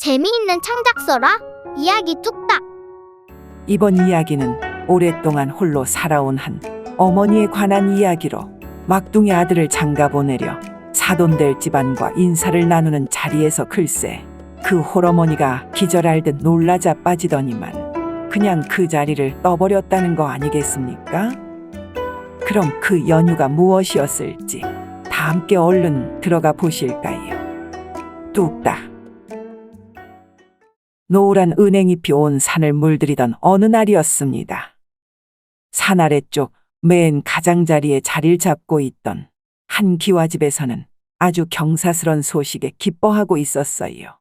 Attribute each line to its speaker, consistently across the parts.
Speaker 1: 재미있는 창작서라. 이야기 뚝딱.
Speaker 2: 이번 이야기는 오랫동안 홀로 살아온 한 어머니에 관한 이야기로 막둥이 아들을 장가 보내려 사돈될 집안과 인사를 나누는 자리에서 글쎄 그 홀어머니가 기절할 듯 놀라 자빠지더니만 그냥 그 자리를 떠버렸다는 거 아니겠습니까? 그럼 그 연유가 무엇이었을지 다 함께 얼른 들어가 보실까요? 뚝딱. 노란 은행잎이 온 산을 물들이던 어느 날이었습니다. 산 아래쪽 맨 가장자리에 자리를 잡고 있던 한 기와집에서는 아주 경사스런 소식에 기뻐하고 있었어요.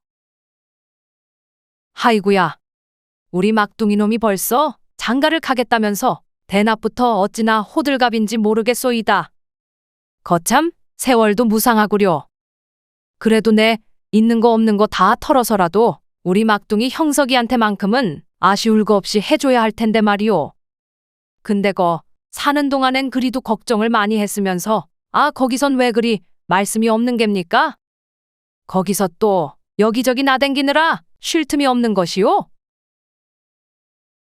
Speaker 3: 하이구야, 우리 막둥이 놈이 벌써 장가를 가겠다면서 대낮부터 어찌나 호들갑인지 모르겠소이다. 거참 세월도 무상하구려. 그래도 내 있는 거 없는 거 다 털어서라도 우리 막둥이 형석이한테만큼은 아쉬울 거 없이 해줘야 할 텐데 말이오. 근데 사는 동안엔 그리도 걱정을 많이 했으면서 거기선 왜 그리 말씀이 없는 겝니까? 거기서 또 여기저기 나댕기느라 쉴 틈이 없는 것이오?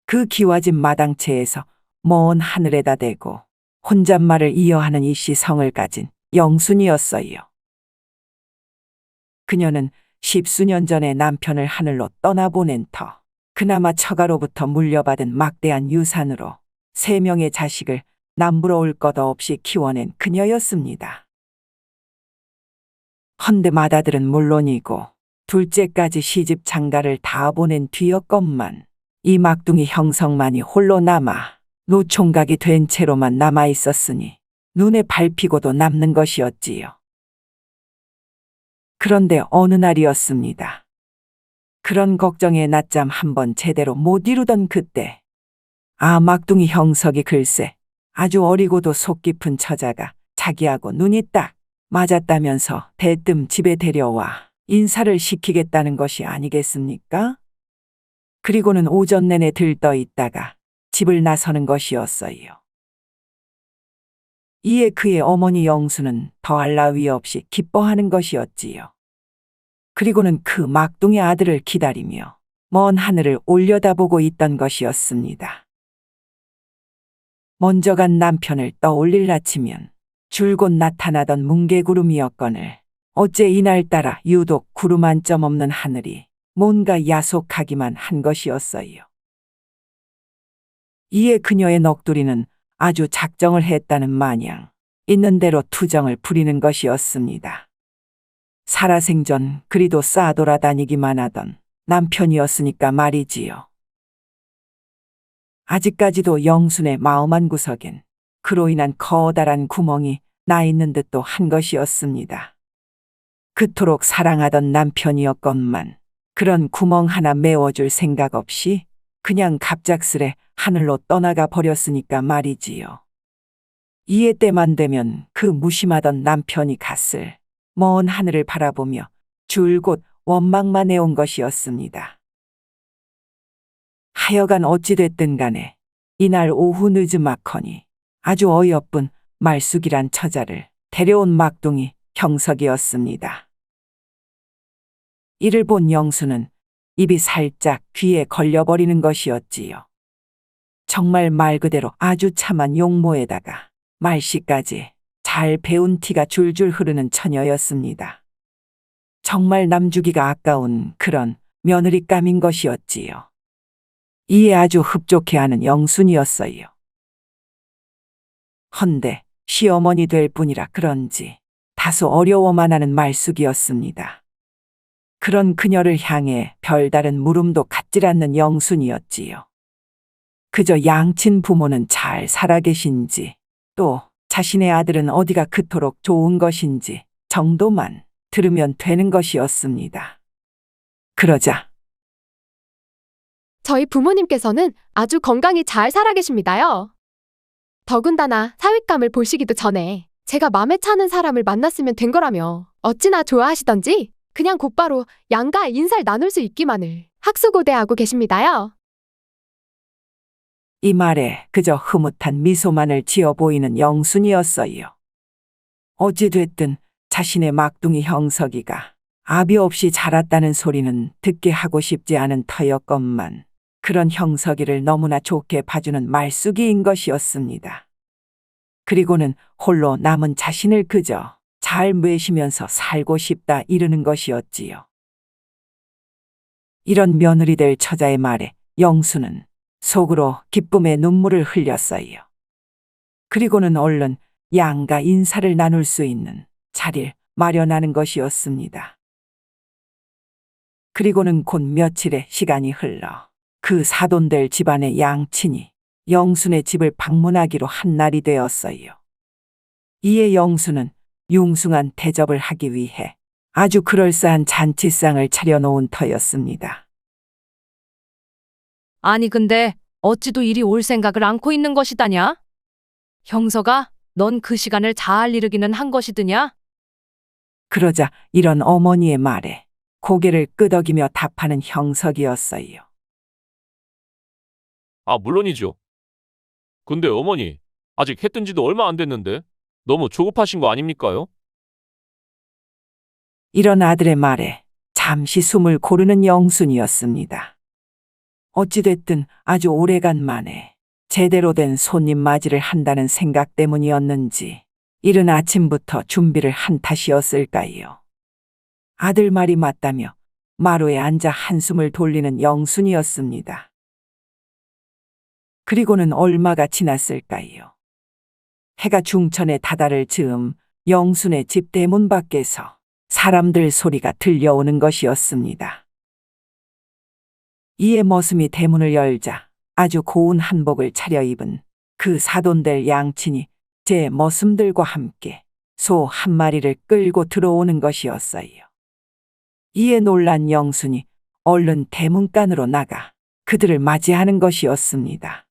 Speaker 2: 그 기와집 마당채에서 먼 하늘에다 대고 혼잣말을 이어하는 이씨성을 가진 영순이었어요. 그녀는 십수년 전에 남편을 하늘로 떠나보낸 터 그나마 처가로부터 물려받은 막대한 유산으로 3명의 자식을 남부러울 것 없이 키워낸 그녀였습니다. 헌데 맏아들은 물론이고 둘째까지 시집 장가를 다 보낸 뒤였건만 이 막둥이 형석만이 홀로 남아 노총각이 된 채로만 남아 있었으니 눈에 밟히고도 남는 것이었지요. 그런데 어느 날이었습니다. 그런 걱정에 낮잠 한번 제대로 못 이루던 그때 막둥이 형석이 글쎄 아주 어리고도 속 깊은 처자가 자기하고 눈이 딱 맞았다면서 대뜸 집에 데려와 인사를 시키겠다는 것이 아니겠습니까? 그리고는 오전 내내 들떠 있다가 집을 나서는 것이었어요. 이에 그의 어머니 영수는 더할 나위 없이 기뻐하는 것이었지요. 그리고는 그 막둥이 아들을 기다리며 먼 하늘을 올려다보고 있던 것이었습니다. 먼저 간 남편을 떠올릴 아치면 줄곧 나타나던 뭉게구름이었거늘 어째 이날따라 유독 구름 한 점 없는 하늘이 뭔가 야속하기만 한 것이었어요. 이에 그녀의 넋두리는 아주 작정을 했다는 마냥 있는 대로 투정을 부리는 것이었습니다. 살아생전 그리도 싸돌아다니기만 하던 남편이었으니까 말이지요. 아직까지도 영순의 마음 한구석엔 그로 인한 커다란 구멍이 나 있는 듯도 한 것이었습니다. 그토록 사랑하던 남편이었건만 그런 구멍 하나 메워줄 생각 없이 그냥 갑작스레 하늘로 떠나가 버렸으니까 말이지요. 이에 때만 되면 그 무심하던 남편이 갔을 먼 하늘을 바라보며 줄곧 원망만 해온 것이었습니다. 하여간 어찌됐든 간에 이날 오후 늦음막허니 아주 어이없은 말숙이란 처자를 데려온 막둥이 형석이었습니다. 이를 본 영수는 입이 살짝 귀에 걸려버리는 것이었지요. 정말 말 그대로 아주 참한 용모에다가 말씨까지 잘 배운 티가 줄줄 흐르는 처녀였습니다. 정말 남주기가 아까운 그런 며느리감인 것이었지요. 이에 아주 흡족해하는 영순이었어요. 헌데 시어머니 될 뿐이라 그런지 다소 어려워만 하는 말숙이었습니다. 그런 그녀를 향해 별다른 물음도 갖질 않는 영순이었지요. 그저 양친 부모는 잘 살아계신지 또 자신의 아들은 어디가 그토록 좋은 것인지 정도만 들으면 되는 것이었습니다. 그러자
Speaker 4: 저희 부모님께서는 아주 건강히 잘 살아계십니다요. 더군다나 사윗감을 보시기도 전에 제가 맘에 차는 사람을 만났으면 된 거라며 어찌나 좋아하시던지 그냥 곧바로 양가 인사를 나눌 수 있기만을 학수고대하고 계십니다요.
Speaker 2: 이 말에 그저 흐뭇한 미소만을 지어 보이는 영순이었어요. 어찌됐든 자신의 막둥이 형석이가 아비 없이 자랐다는 소리는 듣게 하고 싶지 않은 터였건만 그런 형석이를 너무나 좋게 봐주는 말숙이인 것이었습니다. 그리고는 홀로 남은 자신을 그저 잘 매시면서 살고 싶다 이르는 것이었지요. 이런 며느리 될 처자의 말에 영수는 속으로 기쁨의 눈물을 흘렸어요. 그리고는 얼른 양가 인사를 나눌 수 있는 자리를 마련하는 것이었습니다. 그리고는 곧 며칠의 시간이 흘러 그 사돈들 집안의 양친이 영순의 집을 방문하기로 한 날이 되었어요. 이에 영수는 융숭한 대접을 하기 위해 아주 그럴싸한 잔치상을 차려놓은 터였습니다.
Speaker 3: 아니 근데 어찌도 이리 올 생각을 않고 있는 것이다냐? 형서가 넌 그 시간을 잘 이르기는 한 것이드냐?
Speaker 2: 그러자 이런 어머니의 말에 고개를 끄덕이며 답하는 형석이었어요.
Speaker 5: 아, 물론이죠. 근데 어머니, 아직 해 뜬 지도 얼마 안 됐는데 너무 조급하신 거 아닙니까요?
Speaker 2: 이런 아들의 말에 잠시 숨을 고르는 영순이었습니다. 어찌됐든 아주 오래간만에 제대로 된 손님 맞이를 한다는 생각 때문이었는지 이른 아침부터 준비를 한 탓이었을까요. 아들 말이 맞다며 마루에 앉아 한숨을 돌리는 영순이었습니다. 그리고는 얼마가 지났을까요. 해가 중천에 다다를 즈음 영순의 집 대문 밖에서 사람들 소리가 들려오는 것이었습니다. 이에 머슴이 대문을 열자 아주 고운 한복을 차려입은 그 사돈들 양친이 제 머슴들과 함께 소 한 마리를 끌고 들어오는 것이었어요. 이에 놀란 영순이 얼른 대문간으로 나가 그들을 맞이하는 것이었습니다.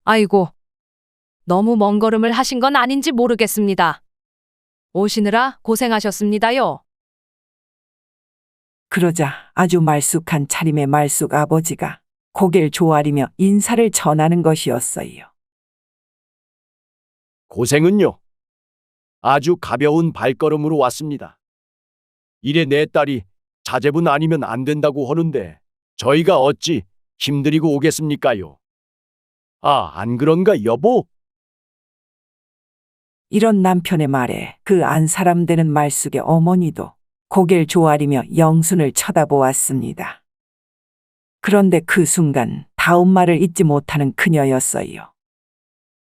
Speaker 3: 아이고, 너무 먼 걸음을 하신 건 아닌지 모르겠습니다. 오시느라 고생하셨습니다요.
Speaker 2: 그러자 아주 말쑥한 차림의 말쑥 아버지가 고개를 조아리며 인사를 전하는 것이었어요.
Speaker 6: 고생은요. 아주 가벼운 발걸음으로 왔습니다. 이래 내 딸이 자제분 아니면 안 된다고 하는데 저희가 어찌 힘들이고 오겠습니까요? 아, 안 그런가 여보?
Speaker 2: 이런 남편의 말에 그 안 사람되는 말쑥의 어머니도 고개를 조아리며 영순을 쳐다보았습니다. 그런데 그 순간 다음 말을 잊지 못하는 그녀였어요.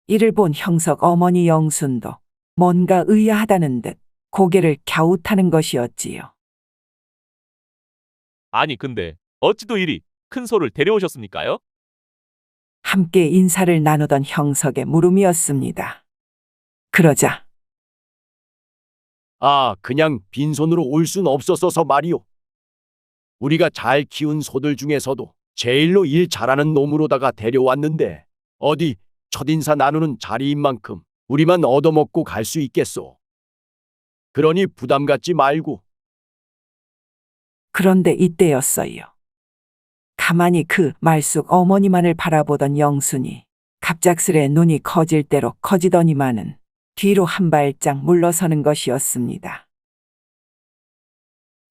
Speaker 2: 이를 본 형석 어머니 영순도 뭔가 의아하다는 듯 고개를 갸웃하는 것이었지요.
Speaker 5: 아니, 근데 어찌도 이리 큰 소를 데려오셨습니까요?
Speaker 2: 함께 인사를 나누던 형석의 물음이었습니다. 그러자
Speaker 6: 아, 그냥 빈손으로 올 순 없었어서 말이오. 우리가 잘 키운 소들 중에서도 제일로 일 잘하는 놈으로다가 데려왔는데 어디 첫인사 나누는 자리인 만큼 우리만 얻어먹고 갈 수 있겠소. 그러니 부담 갖지 말고.
Speaker 2: 그런데 이때였어요. 가만히 그 말쑥 어머니만을 바라보던 영순이 갑작스레 눈이 커질 대로 커지더니만은 뒤로 한 발짝 물러서는 것이었습니다.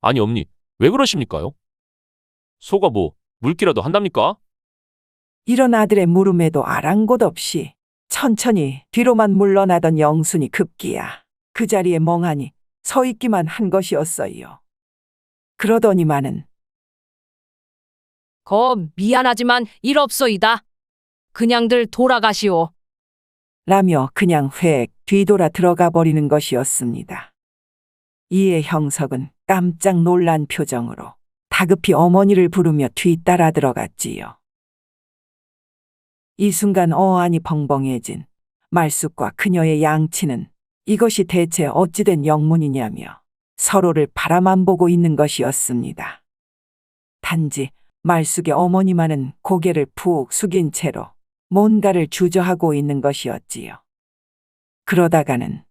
Speaker 5: 아니, 엄니, 왜 그러십니까요? 소가 뭐 물기라도 한답니까?
Speaker 2: 이런 아들의 물음에도 아랑곳 없이 천천히 뒤로만 물러나던 영순이 급기야 그 자리에 멍하니 서 있기만 한 것이었어요. 그러더니만은
Speaker 3: 미안하지만 일 없소이다. 그냥들 돌아가시오.
Speaker 2: 라며 그냥 획 뒤돌아 들어가 버리는 것이었습니다. 이에 형석은 깜짝 놀란 표정으로 다급히 어머니를 부르며 뒤따라 들어갔지요. 이 순간 어안이 벙벙해진 말숙과 그녀의 양치는 이것이 대체 어찌된 영문이냐며 서로를 바라만 보고 있는 것이었습니다. 단지 말숙의 어머니만은 고개를 푹 숙인 채로 뭔가를 주저하고 있는 것이었지요. 그러다가는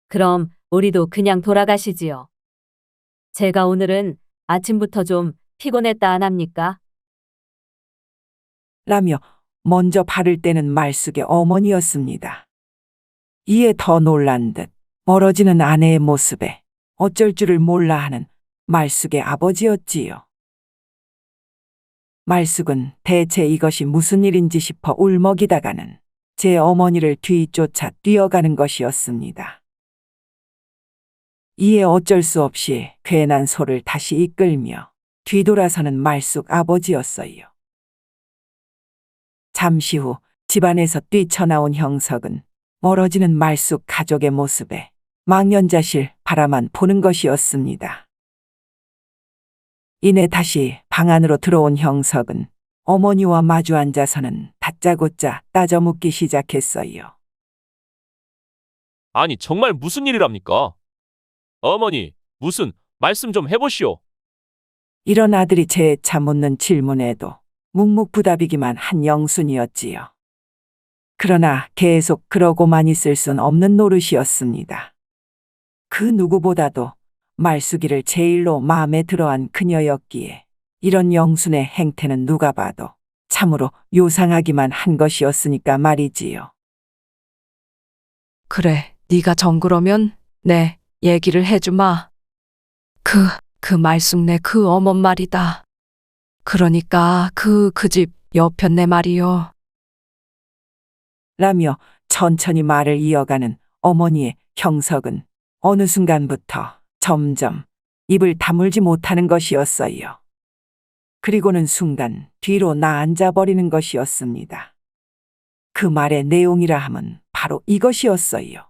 Speaker 7: 그럼 우리도 그냥 돌아가시지요. 제가 오늘은 아침부터 좀 피곤했다 안 합니까?
Speaker 2: 라며 먼저 발을 떼는 말숙의 어머니였습니다. 이에 더 놀란 듯 멀어지는 아내의 모습에 어쩔 줄을 몰라 하는 말숙의 아버지였지요. 말숙은 대체 이것이 무슨 일인지 싶어 울먹이다가는 제 어머니를 뒤쫓아 뛰어가는 것이었습니다. 이에 어쩔 수 없이 괜한 소를 다시 이끌며 뒤돌아서는 말숙 아버지였어요. 잠시 후 집안에서 뛰쳐나온 형석은 멀어지는 말숙 가족의 모습에 망연자실 바라만 보는 것이었습니다. 이내 다시 방 안으로 들어온 형석은 어머니와 마주 앉아서는 다짜고짜 따져 묻기 시작했어요.
Speaker 5: 아니, 정말 무슨 일이랍니까? 어머니, 무슨 말씀 좀 해보시오.
Speaker 2: 이런 아들이 재차 묻는 질문에도 묵묵부답이기만 한 영순이었지요. 그러나 계속 그러고만 있을 순 없는 노릇이었습니다. 그 누구보다도 말숙이를 제일로 마음에 들어한 그녀였기에 이런 영순의 행태는 누가 봐도 참으로 요상하기만 한 것이었으니까 말이지요.
Speaker 3: 그래, 네가 정그러면 내 얘기를 해주마. 그 말숙네 그 어멈 말이다. 그러니까 그 집 여편네 말이요.
Speaker 2: 라며 천천히 말을 이어가는 어머니의 형석은 어느 순간부터 점점 입을 다물지 못하는 것이었어요. 그리고는 순간 뒤로 나앉아 버리는 것이었습니다. 그 말의 내용이라 함은 바로 이것이었어요.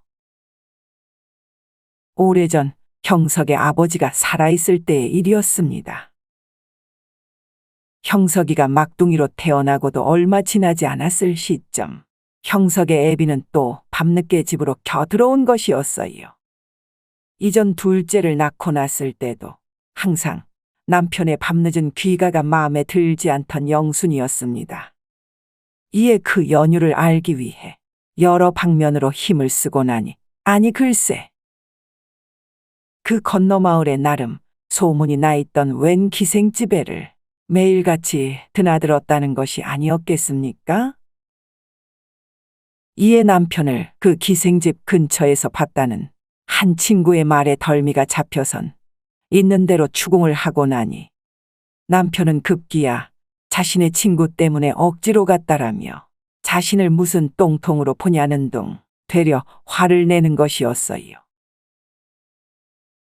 Speaker 2: 오래전 형석의 아버지가 살아있을 때의 일이었습니다. 형석이가 막둥이로 태어나고도 얼마 지나지 않았을 시점, 형석의 애비는 또 밤늦게 집으로 겨들어온 것이었어요. 이전 둘째를 낳고 났을 때도 항상 남편의 밤늦은 귀가가 마음에 들지 않던 영순이었습니다. 이에 그 연유를 알기 위해 여러 방면으로 힘을 쓰고 나니 아니 글쎄. 그 건너마을에 나름 소문이 나 있던 웬 기생집애를 매일같이 드나들었다는 것이 아니었겠습니까? 이에 남편을 그 기생집 근처에서 봤다는 한 친구의 말에 덜미가 잡혀선 있는 대로 추궁을 하고 나니 남편은 급기야 자신의 친구 때문에 억지로 갔다라며 자신을 무슨 똥통으로 보냐는 둥 되려 화를 내는 것이었어요.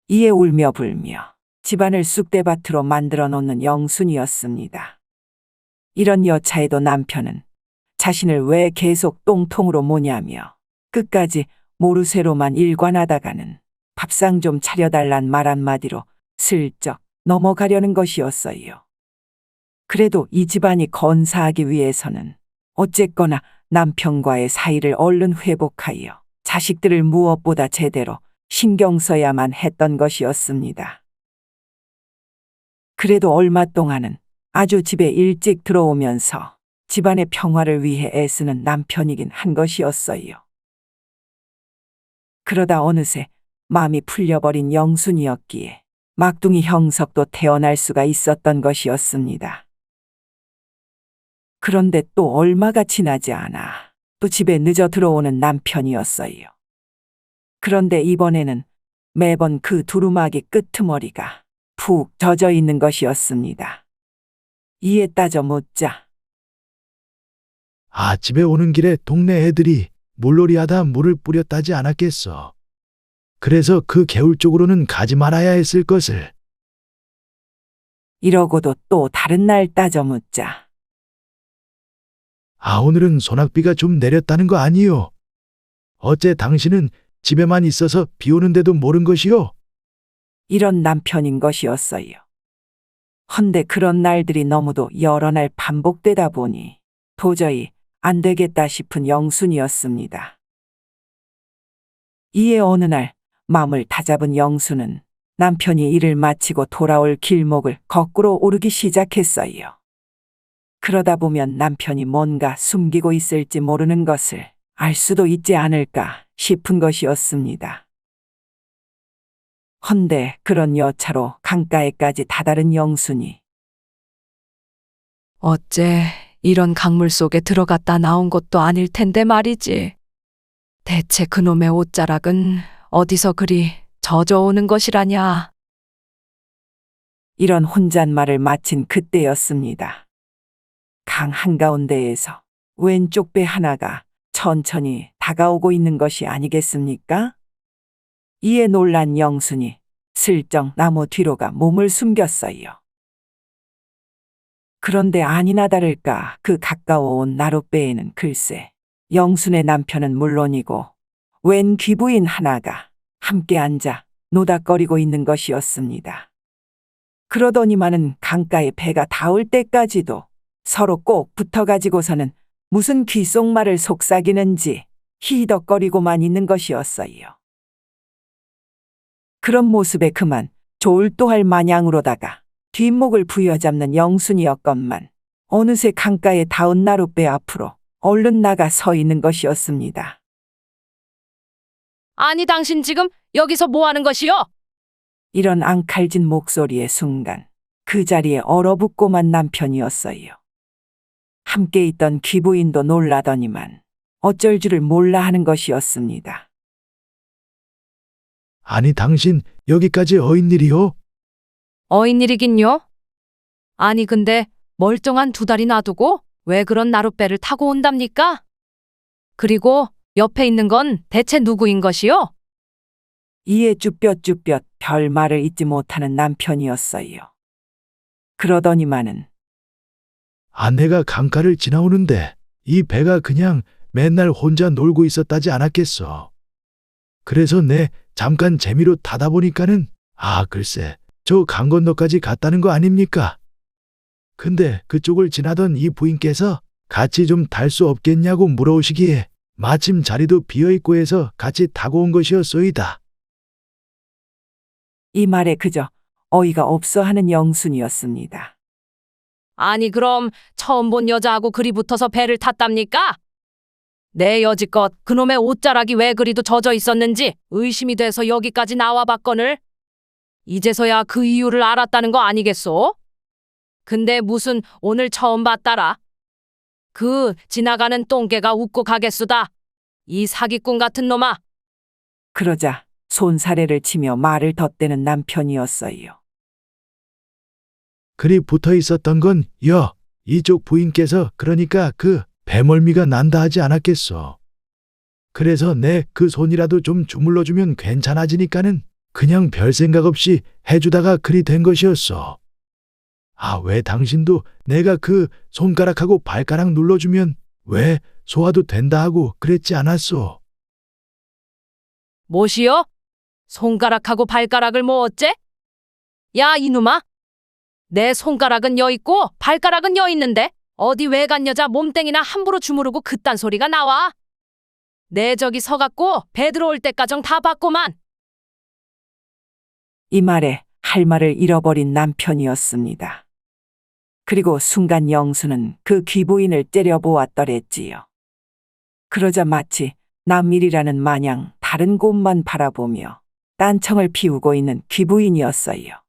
Speaker 2: 이에 울며 불며 집안을 쑥대밭으로 만들어 놓는 영순이었습니다. 이런 여차에도 남편은 자신을 왜 계속 똥통으로 모냐며 끝까지 모르쇠로만 일관하다가는 밥상 좀 차려달란 말 한마디로 슬쩍 넘어가려는 것이었어요. 그래도 이 집안이 건사하기 위해서는 어쨌거나 남편과의 사이를 얼른 회복하여 자식들을 무엇보다 제대로 신경 써야만 했던 것이었습니다. 그래도 얼마 동안은 아주 집에 일찍 들어오면서 집안의 평화를 위해 애쓰는 남편이긴 한 것이었어요. 그러다 어느새 마음이 풀려버린 영순이었기에 막둥이 형석도 태어날 수가 있었던 것이었습니다. 그런데 또 얼마가 지나지 않아 또 집에 늦어 들어오는 남편이었어요. 그런데 이번에는 매번 그 두루마기 끄트머리가 푹 젖어 있는 것이었습니다. 이에 따져 묻자
Speaker 8: 아침에 오는 길에 동네 애들이 물놀이하다 물을 뿌렸다지 않았겠어. 그래서 그 개울 쪽으로는 가지 말아야 했을 것을.
Speaker 2: 이러고도 또 다른 날 따져 묻자
Speaker 8: 오늘은 소낙비가 좀 내렸다는 거 아니요? 어째 당신은 집에만 있어서 비 오는데도 모른 것이요?
Speaker 2: 이런 남편인 것이었어요. 헌데 그런 날들이 너무도 여러 날 반복되다 보니 도저히 안 되겠다 싶은 영순이었습니다. 이에 어느 날 마음을 다잡은 영순은 남편이 일을 마치고 돌아올 길목을 거꾸로 오르기 시작했어요. 그러다 보면 남편이 뭔가 숨기고 있을지 모르는 것을 알 수도 있지 않을까 싶은 것이었습니다. 헌데 그런 여차로 강가에까지 다다른 영순이
Speaker 3: 어째 이런 강물 속에 들어갔다 나온 것도 아닐 텐데 말이지. 대체 그놈의 옷자락은 어디서 그리 젖어오는 것이라냐.
Speaker 2: 이런 혼잣말을 마친 그때였습니다. 강 한가운데에서 왼쪽 배 하나가 천천히 다가오고 있는 것이 아니겠습니까? 이에 놀란 영순이 슬쩍 나무 뒤로가 몸을 숨겼어요. 그런데 아니나 다를까 그 가까워온 나룻배에는 글쎄 영순의 남편은 물론이고 웬 귀부인 하나가 함께 앉아 노닥거리고 있는 것이었습니다. 그러더니만은 강가에 배가 닿을 때까지도 서로 꼭 붙어가지고서는 무슨 귓속말을 속삭이는지 히덕거리고만 있는 것이었어요. 그런 모습에 그만 졸도할 마냥으로다가 뒷목을 부여잡는 영순이었건만 어느새 강가에 닿은 나룻배 앞으로 얼른 나가 서 있는 것이었습니다.
Speaker 3: 아니 당신 지금 여기서 뭐 하는 것이요?
Speaker 2: 이런 앙칼진 목소리의 순간 그 자리에 얼어붙고만 남편이었어요. 함께 있던 귀부인도 놀라더니만 어쩔 줄을 몰라 하는 것이었습니다.
Speaker 8: 아니 당신 여기까지 어인일이요?
Speaker 3: 어인일이긴요? 아니 근데 멀쩡한 두 다리 놔두고 왜 그런 나룻배를 타고 온답니까? 그리고 옆에 있는 건 대체 누구인 것이요?
Speaker 2: 이에 쭈뼛쭈뼛 별 말을 잇지 못하는 남편이었어요. 그러더니만은
Speaker 8: 아내가 강가를 지나오는데 이 배가 그냥 맨날 혼자 놀고 있었다지 않았겠어. 그래서 내 잠깐 재미로 타다 보니까는 글쎄 저 강 건너까지 갔다는 거 아닙니까? 근데 그쪽을 지나던 이 부인께서 같이 좀 탈 수 없겠냐고 물어오시기에 마침 자리도 비어있고 해서 같이 타고 온 것이었소이다.
Speaker 2: 이 말에 그저 어이가 없어 하는 영순이었습니다.
Speaker 3: 아니 그럼 처음 본 여자하고 그리 붙어서 배를 탔답니까? 내 여지껏 그놈의 옷자락이 왜 그리도 젖어 있었는지 의심이 돼서 여기까지 나와봤거늘. 이제서야 그 이유를 알았다는 거 아니겠소? 근데 무슨 오늘 처음 봤다라. 그 지나가는 똥개가 웃고 가겠수다. 이 사기꾼 같은 놈아.
Speaker 2: 그러자 손사래를 치며 말을 덧대는 남편이었어요.
Speaker 8: 그리 붙어 있었던 건 이쪽 부인께서 그러니까 그 배멀미가 난다 하지 않았겠어. 그래서 내 그 손이라도 좀 주물러주면 괜찮아지니까는 그냥 별 생각 없이 해주다가 그리 된 것이었어. 왜 당신도 내가 그 손가락하고 발가락 눌러주면 왜 소화도 된다 하고 그랬지 않았소?
Speaker 3: 뭐시여? 손가락하고 발가락을 뭐 어째? 야 이놈아. 내 손가락은 여 있고 발가락은 여 있는데 어디 외간 여자 몸땡이나 함부로 주무르고 그딴 소리가 나와. 내 저기 서갖고 배 들어올 때까정 다 봤고만.
Speaker 2: 이 말에 할 말을 잃어버린 남편이었습니다. 그리고 순간 영수는 그 귀부인을 째려보았더랬지요. 그러자 마치 남일이라는 마냥 다른 곳만 바라보며 딴청을 피우고 있는 귀부인이었어요.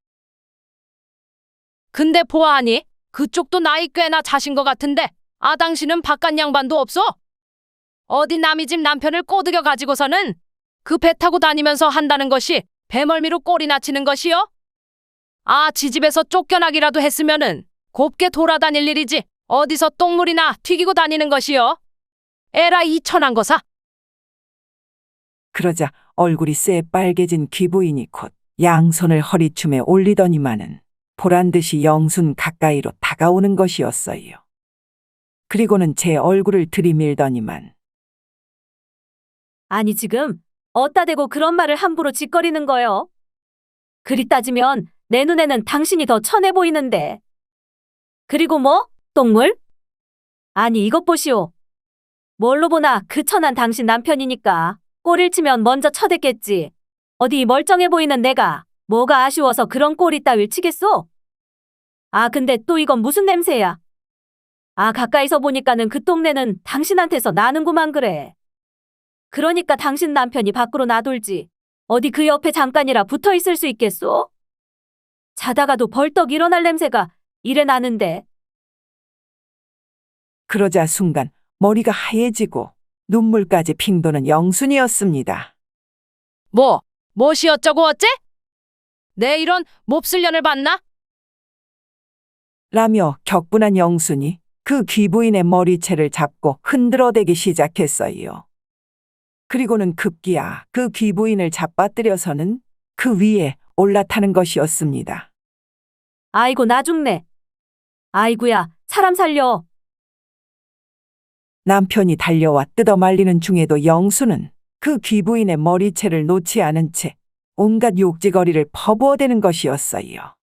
Speaker 3: 근데 보아하니 그쪽도 나이 꽤나 자신 것 같은데 당신은 바깥 양반도 없어? 어디 남의 집 남편을 꼬드겨 가지고서는 그 배 타고 다니면서 한다는 것이 배멀미로 꼴이나 치는 것이요? 지집에서 쫓겨나기라도 했으면은 곱게 돌아다닐 일이지 어디서 똥물이나 튀기고 다니는 것이요? 에라 이 천한 거사.
Speaker 2: 그러자 얼굴이 새빨개진 귀부인이 곧 양손을 허리춤에 올리더니만은 보란듯이 영순 가까이로 다가오는 것이었어요. 그리고는 제 얼굴을 들이밀더니만
Speaker 7: 아니 지금 어따 대고 그런 말을 함부로 짓거리는 거요? 그리 따지면 내 눈에는 당신이 더 천해 보이는데. 그리고 뭐? 똥물? 아니 이것 보시오. 뭘로 보나 그 천한 당신 남편이니까 꼬리를 치면 먼저 쳐댔겠지. 어디 멀쩡해 보이는 내가 뭐가 아쉬워서 그런 꼬리 따위를 치겠소? 근데 또 이건 무슨 냄새야? 가까이서 보니까는 그 똥내는 당신한테서 나는구만 그래. 그러니까 당신 남편이 밖으로 나돌지. 어디 그 옆에 잠깐이라 붙어 있을 수 있겠소? 자다가도 벌떡 일어날 냄새가 이래 나는데.
Speaker 2: 그러자 순간 머리가 하얘지고 눈물까지 핑도는 영순이었습니다.
Speaker 3: 무엇이 어쩌고 어째? 내 이런 몹쓸 년을 봤나?
Speaker 2: 라며 격분한 영순이 그 귀부인의 머리채를 잡고 흔들어대기 시작했어요. 그리고는 급기야 그 귀부인을 잡아뜨려서는 그 위에 올라타는 것이었습니다.
Speaker 7: 아이고, 나 죽네. 아이고야, 사람 살려.
Speaker 2: 남편이 달려와 뜯어말리는 중에도 영수는 그 귀부인의 머리채를 놓지 않은 채 온갖 욕지거리를 퍼부어대는 것이었어요.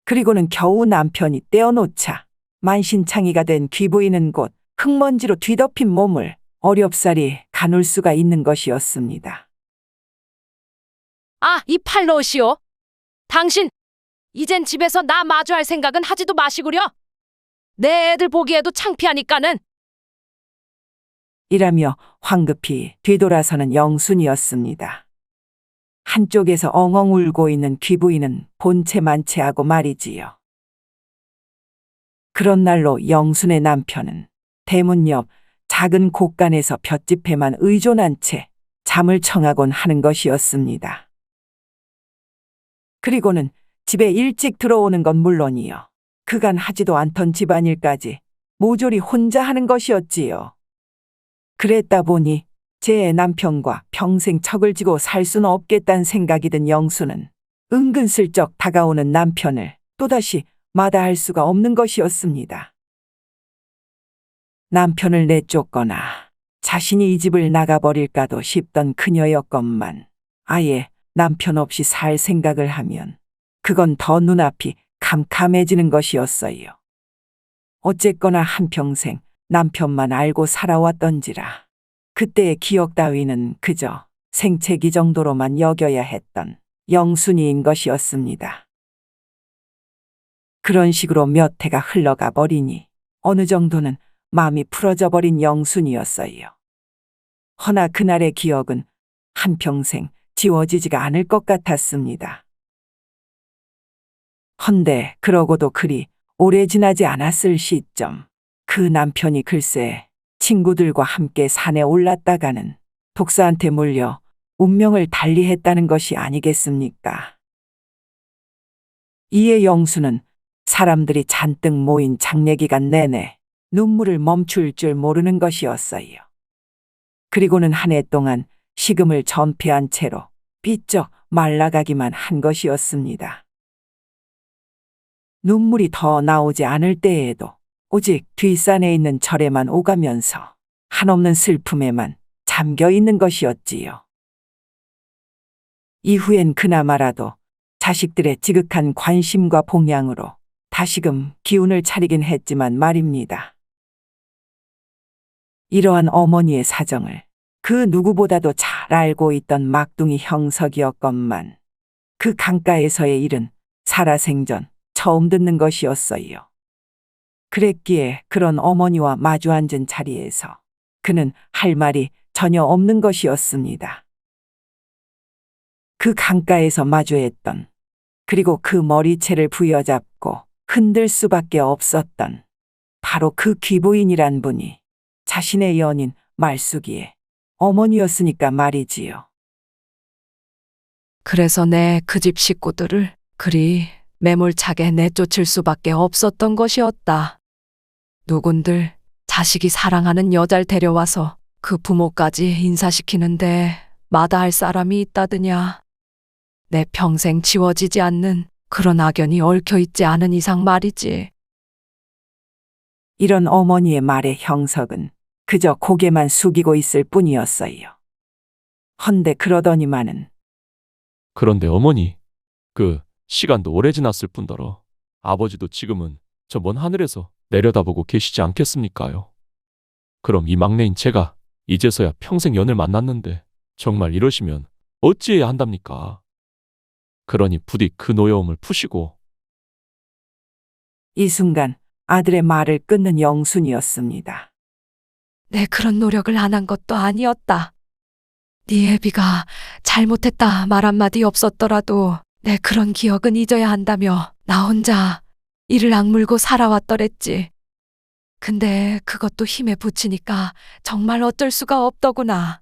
Speaker 2: 그리고는 겨우 남편이 떼어놓자 만신창이가 된 귀부인은 곧 흙먼지로 뒤덮인 몸을 어렵사리 가눌 수가 있는 것이었습니다.
Speaker 3: 아, 이 팔로 오시오. 당신, 이젠 집에서 나 마주할 생각은 하지도 마시구려. 내 애들 보기에도 창피하니까는.
Speaker 2: 이라며 황급히 뒤돌아서는 영순이었습니다. 한쪽에서 엉엉 울고 있는 귀부인은 본체만체하고 말이지요. 그런 날로 영순의 남편은 대문 옆 작은 곳간에서 볏짚에만 의존한 채 잠을 청하곤 하는 것이었습니다. 그리고는 집에 일찍 들어오는 건 물론이요. 그간 하지도 않던 집안일까지 모조리 혼자 하는 것이었지요. 그랬다 보니 제 남편과 평생 척을 지고 살 수는 없겠다는 생각이 든 영수는 은근슬쩍 다가오는 남편을 또다시 마다할 수가 없는 것이었습니다. 남편을 내쫓거나 자신이 이 집을 나가버릴까도 싶던 그녀였건만 아예 남편 없이 살 생각을 하면 그건 더 눈앞이 캄캄해지는 것이었어요. 어쨌거나 한평생 남편만 알고 살아왔던지라 그때의 기억 따위는 그저 생채기 정도로만 여겨야 했던 영순이인 것이었습니다. 그런 식으로 몇 해가 흘러가 버리니 어느 정도는 마음이 풀어져 버린 영순이었어요. 허나 그날의 기억은 한평생 지워지지가 않을 것 같았습니다. 헌데 그러고도 그리 오래 지나지 않았을 시점 그 남편이 글쎄 친구들과 함께 산에 올랐다가는 독사한테 물려 운명을 달리했다는 것이 아니겠습니까? 이에 영수는 사람들이 잔뜩 모인 장례기간 내내 눈물을 멈출 줄 모르는 것이었어요. 그리고는 한 해 동안 식음을 전폐한 채로 삐쩍 말라가기만 한 것이었습니다. 눈물이 더 나오지 않을 때에도 오직 뒷산에 있는 절에만 오가면서 한없는 슬픔에만 잠겨 있는 것이었지요. 이후엔 그나마라도 자식들의 지극한 관심과 봉양으로 다시금 기운을 차리긴 했지만 말입니다. 이러한 어머니의 사정을 그 누구보다도 잘 알고 있던 막둥이 형석이었건만 그 강가에서의 일은 살아생전 처음 듣는 것이었어요. 그랬기에 그런 어머니와 마주 앉은 자리에서 그는 할 말이 전혀 없는 것이었습니다. 그 강가에서 마주했던 그리고 그 머리채를 부여잡고 흔들 수밖에 없었던 바로 그 귀부인이란 분이 자신의 연인 말숙이의 어머니였으니까 말이지요.
Speaker 3: 그래서 내 그 집 식구들을 그리 매몰차게 내쫓을 수밖에 없었던 것이었다. 누군들 자식이 사랑하는 여자를 데려와서 그 부모까지 인사시키는데 마다할 사람이 있다더냐. 내 평생 지워지지 않는 그런 악연이 얽혀있지 않은 이상 말이지.
Speaker 2: 이런 어머니의 말에 형석은 그저 고개만 숙이고 있을 뿐이었어요. 헌데 그러더니만은
Speaker 5: 그런데 어머니, 시간도 오래 지났을 뿐더러 아버지도 지금은 저 먼 하늘에서 내려다보고 계시지 않겠습니까요? 그럼 이 막내인 제가 이제서야 평생 연을 만났는데 정말 이러시면 어찌해야 한답니까? 그러니 부디 그 노여움을 푸시고.
Speaker 2: 이 순간 아들의 말을 끊는 영순이었습니다.
Speaker 3: 내 그런 노력을 안 한 것도 아니었다. 네 애비가 잘못했다 말 한마디 없었더라도 내 그런 기억은 잊어야 한다며 나 혼자 이를 악물고 살아왔더랬지. 근데 그것도 힘에 부치니까 정말 어쩔 수가 없더구나.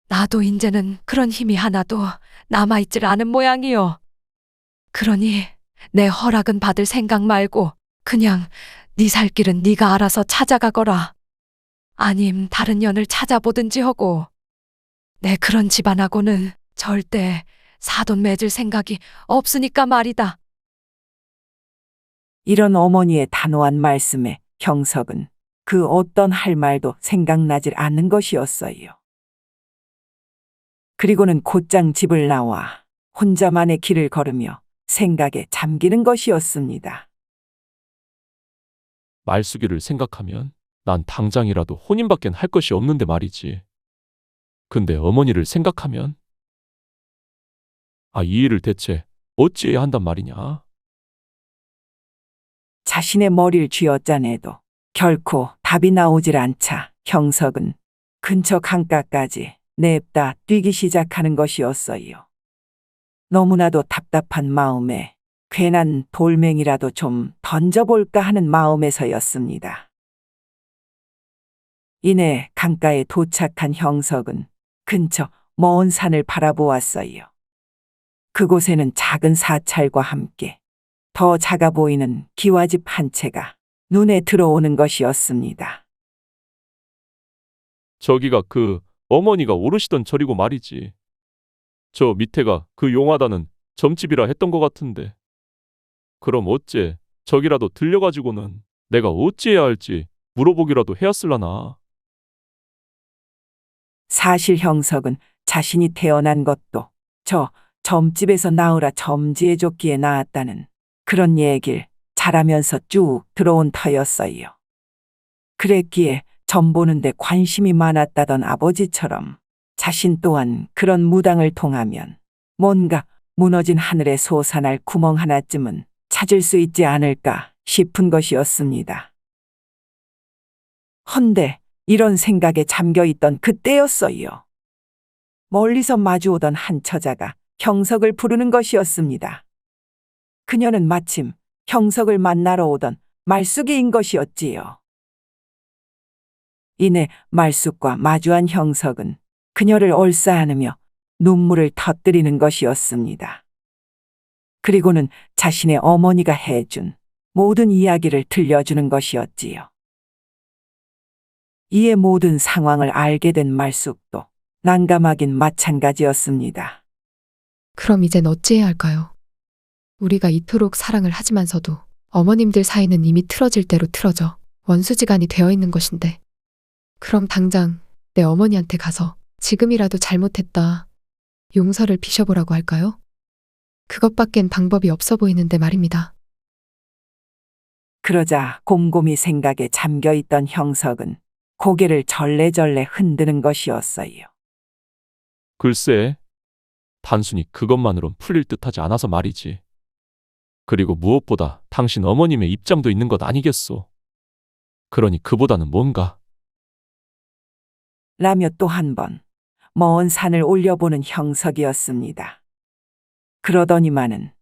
Speaker 3: 나도 이제는 그런 힘이 하나도 남아있질 않은 모양이요. 그러니 내 허락은 받을 생각 말고 그냥 네 살 길은 네가 알아서 찾아가거라. 아님 다른 년을 찾아보든지 하고. 내 그런 집안하고는 절대 사돈 맺을 생각이 없으니까 말이다.
Speaker 2: 이런 어머니의 단호한 말씀에 형석은 그 어떤 할 말도 생각나질 않는 것이었어요. 그리고는 곧장 집을 나와 혼자만의 길을 걸으며 생각에 잠기는 것이었습니다.
Speaker 5: 말숙이를 생각하면 난 당장이라도 혼인밖엔 할 것이 없는데 말이지. 근데 어머니를 생각하면 이 일을 대체 어찌해야 한단 말이냐?
Speaker 2: 자신의 머리를 쥐어짜내도 결코 답이 나오질 않자 형석은 근처 강가까지 냅다 뛰기 시작하는 것이었어요. 너무나도 답답한 마음에 괜한 돌멩이라도 좀 던져볼까 하는 마음에서였습니다. 이내 강가에 도착한 형석은 근처 먼 산을 바라보았어요. 그곳에는 작은 사찰과 함께 더 작아 보이는 기와집 한 채가 눈에 들어오는 것이었습니다.
Speaker 5: 저기가 그 어머니가 오르시던 절이고 말이지. 저 밑에가 그 용하다는 점집이라 했던 것 같은데. 그럼 어째 저기라도 들려가지고는 내가 어찌해야 할지 물어보기라도 해야쓸라나.
Speaker 2: 사실 형석은 자신이 태어난 것도 저 점집에서 나으라 점지해줬기에 나았다는 그런 얘길 잘하면서 쭉 들어온 터였어요. 그랬기에 점 보는데 관심이 많았다던 아버지처럼 자신 또한 그런 무당을 통하면 뭔가 무너진 하늘에 솟아날 구멍 하나쯤은 찾을 수 있지 않을까 싶은 것이었습니다. 헌데 이런 생각에 잠겨있던 그때였어요. 멀리서 마주오던 한 처자가 형석을 부르는 것이었습니다. 그녀는 마침 형석을 만나러 오던 말숙이인 것이었지요. 이내 말숙과 마주한 형석은 그녀를 얼싸안으며 눈물을 터뜨리는 것이었습니다. 그리고는 자신의 어머니가 해준 모든 이야기를 들려주는 것이었지요. 이에 모든 상황을 알게 된 말숙도 난감하긴 마찬가지였습니다.
Speaker 4: 그럼 이젠 어찌해야 할까요? 우리가 이토록 사랑을 하지만서도 어머님들 사이는 이미 틀어질 대로 틀어져 원수지간이 되어 있는 것인데, 그럼 당장 내 어머니한테 가서 지금이라도 잘못했다 용서를 비셔보라고 할까요? 그것밖엔 방법이 없어 보이는데 말입니다.
Speaker 2: 그러자 곰곰이 생각에 잠겨있던 형석은 고개를 절레절레 흔드는 것이었어요.
Speaker 5: 글쎄, 단순히 그것만으론 풀릴 듯하지 않아서 말이지. 그리고 무엇보다 당신 어머님의 입장도 있는 것 아니겠소. 그러니 그보다는 뭔가.
Speaker 2: 라며 또 한 번 먼 산을 올려보는 형석이었습니다. 그러더니만은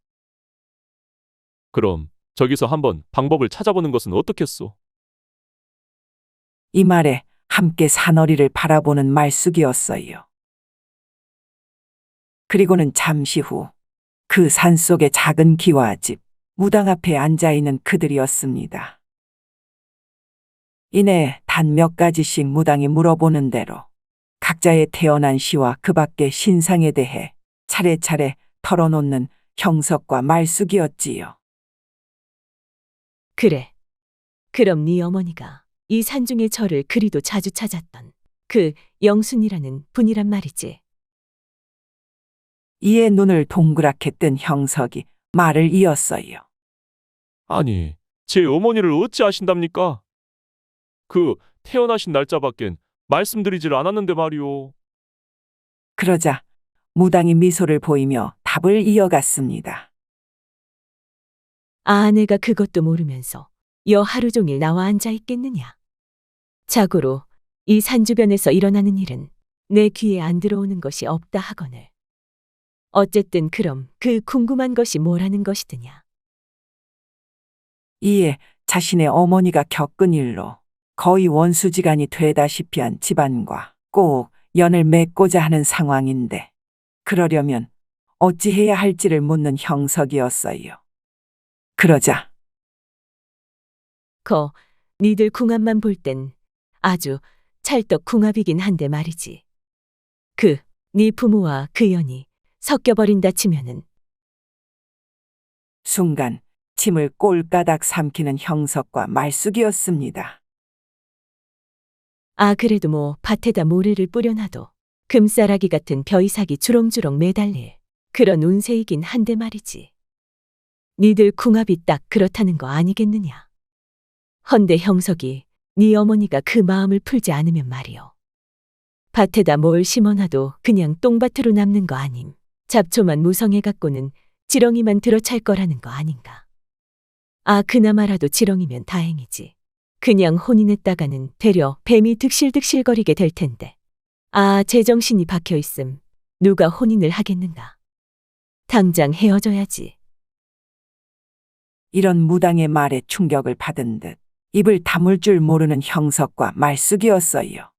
Speaker 5: 그럼 저기서 한번 방법을 찾아보는 것은 어떻겠소?
Speaker 2: 이 말에 함께 산허리를 바라보는 말숙이었어요. 그리고는 잠시 후 그 산속의 작은 기와집 무당 앞에 앉아있는 그들이었습니다. 이내 단 몇 가지씩 무당이 물어보는 대로 각자의 태어난 시와 그 밖의 신상에 대해 차례차례 털어놓는 형석과 말숙이었지요.
Speaker 9: 그래. 그럼 네 어머니가 이 산중의 절을 그리도 자주 찾았던 그 영순이라는 분이란 말이지.
Speaker 2: 이에 눈을 동그랗게 뜬 형석이 말을 이었어요.
Speaker 5: 아니, 제 어머니를 어찌 아신답니까? 그 태어나신 날짜밖엔 말씀드리질 않았는데 말이오.
Speaker 2: 그러자 무당이 미소를 보이며 답을 이어갔습니다.
Speaker 9: 아내가 그것도 모르면서 여 하루 종일 나와 앉아 있겠느냐. 자고로 이 산 주변에서 일어나는 일은 내 귀에 안 들어오는 것이 없다 하거늘. 어쨌든 그럼 그 궁금한 것이 뭐라는 것이드냐.
Speaker 2: 이에 자신의 어머니가 겪은 일로 거의 원수지간이 되다시피 한 집안과 꼭 연을 맺고자 하는 상황인데 그러려면 어찌해야 할지를 묻는 형석이었어요. 그러자
Speaker 9: 니들 궁합만 볼 땐 아주 찰떡 궁합이긴 한데 말이지. 네 부모와 그 연이 섞여버린다 치면은
Speaker 2: 순간 침을 꼴까닥 삼키는 형석과 말숙이었습니다.
Speaker 9: 그래도 뭐 밭에다 모래를 뿌려놔도 금싸라기 같은 벼이삭이 주렁주렁 매달릴 그런 운세이긴 한데 말이지. 니들 궁합이 딱 그렇다는 거 아니겠느냐. 헌데 형석이 네 어머니가 그 마음을 풀지 않으면 말이요. 밭에다 뭘 심어놔도 그냥 똥밭으로 남는 거 아님. 잡초만 무성해갖고는 지렁이만 들어찰 거라는 거 아닌가. 그나마라도 지렁이면 다행이지. 그냥 혼인했다가는 되려 뱀이 득실득실거리게 될 텐데. 제정신이 박혀있음. 누가 혼인을 하겠는가. 당장 헤어져야지.
Speaker 2: 이런 무당의 말에 충격을 받은 듯 입을 다물 줄 모르는 형석과 말숙이었어요.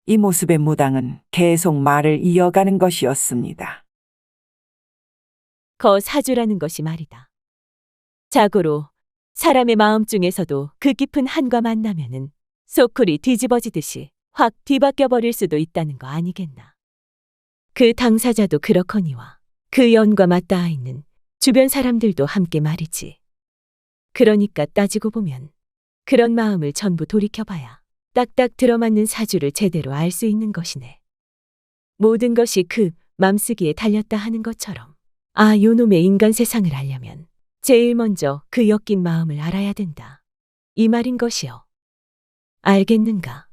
Speaker 2: 이 모습의 무당은 계속 말을 이어가는 것이었습니다.
Speaker 9: 사주라는 것이 말이다. 자고로 사람의 마음 중에서도 그 깊은 한과 만나면은 소쿨이 뒤집어지듯이 확 뒤바뀌어 버릴 수도 있다는 거 아니겠나. 그 당사자도 그렇거니와 그 연과 맞닿아 있는 주변 사람들도 함께 말이지. 그러니까 따지고 보면 그런 마음을 전부 돌이켜봐야 딱딱 들어맞는 사주를 제대로 알 수 있는 것이네. 모든 것이 그 맘쓰기에 달렸다 하는 것처럼 요놈의 인간 세상을 알려면 제일 먼저 그 엮인 마음을 알아야 된다. 이 말인 것이요. 알겠는가?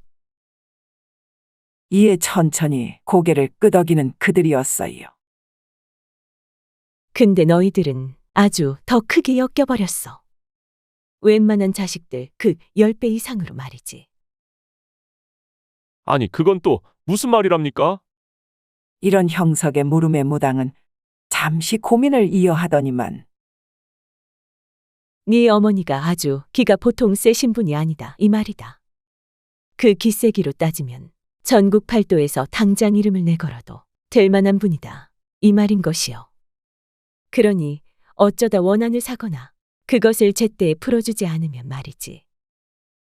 Speaker 2: 이에 천천히 고개를 끄덕이는 그들이었어요.
Speaker 9: 근데 너희들은 아주 더 크게 엮여버렸어. 웬만한 자식들 그 10배 이상으로 말이지.
Speaker 5: 아니, 그건 또 무슨 말이랍니까?
Speaker 2: 이런 형석의 물음에 무당은 잠시 고민을 이어하더니만
Speaker 9: 네 어머니가 아주 기가 보통 세신 분이 아니다 이 말이다. 그 기세기로 따지면 전국 팔도에서 당장 이름을 내걸어도 될 만한 분이다 이 말인 것이요. 그러니 어쩌다 원한을 사거나 그것을 제때에 풀어주지 않으면 말이지.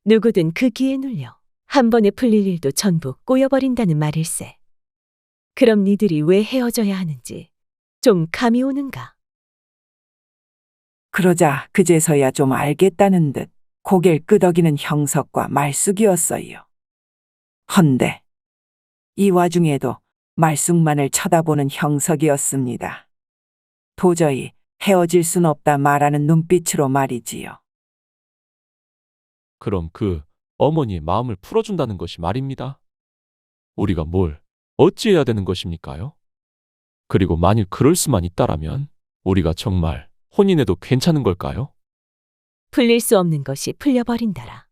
Speaker 9: 누구든 그 기에 눌려 한 번에 풀릴 일도 전부 꼬여버린다는 말일세. 그럼 니들이 왜 헤어져야 하는지 좀 감이 오는가?
Speaker 2: 그러자 그제서야 좀 알겠다는 듯 고개를 끄덕이는 형석과 말숙이었어요. 헌데 이 와중에도 말숙만을 쳐다보는 형석이었습니다. 도저히 헤어질 순 없다 말하는 눈빛으로 말이지요.
Speaker 5: 그럼 그 어머니의 마음을 풀어준다는 것이 말입니다. 우리가 뭘 어찌해야 되는 것입니까요? 그리고 만일 그럴 수만 있다라면 우리가 정말 혼인해도 괜찮은 걸까요?
Speaker 9: 풀릴 수 없는 것이 풀려버린다라.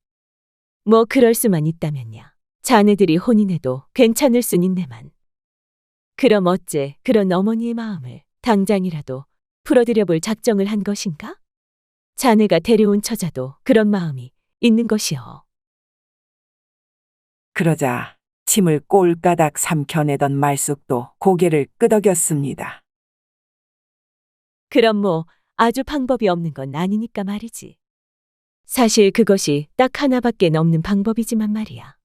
Speaker 9: 뭐 그럴 수만 있다면야. 자네들이 혼인해도 괜찮을 순 있네만. 그럼 어째 그런 어머니의 마음을 당장이라도 풀어드려 볼 작정을 한 것인가? 자네가 데려온 처자도 그런 마음이 있는 것이여.
Speaker 2: 그러자 침을 꼴까닥 삼켜내던 말숙도 고개를 끄덕였습니다.
Speaker 9: 그럼 뭐 아주 방법이 없는 건 아니니까 말이지. 사실 그것이 딱 하나밖에 없는 방법이지만 말이야.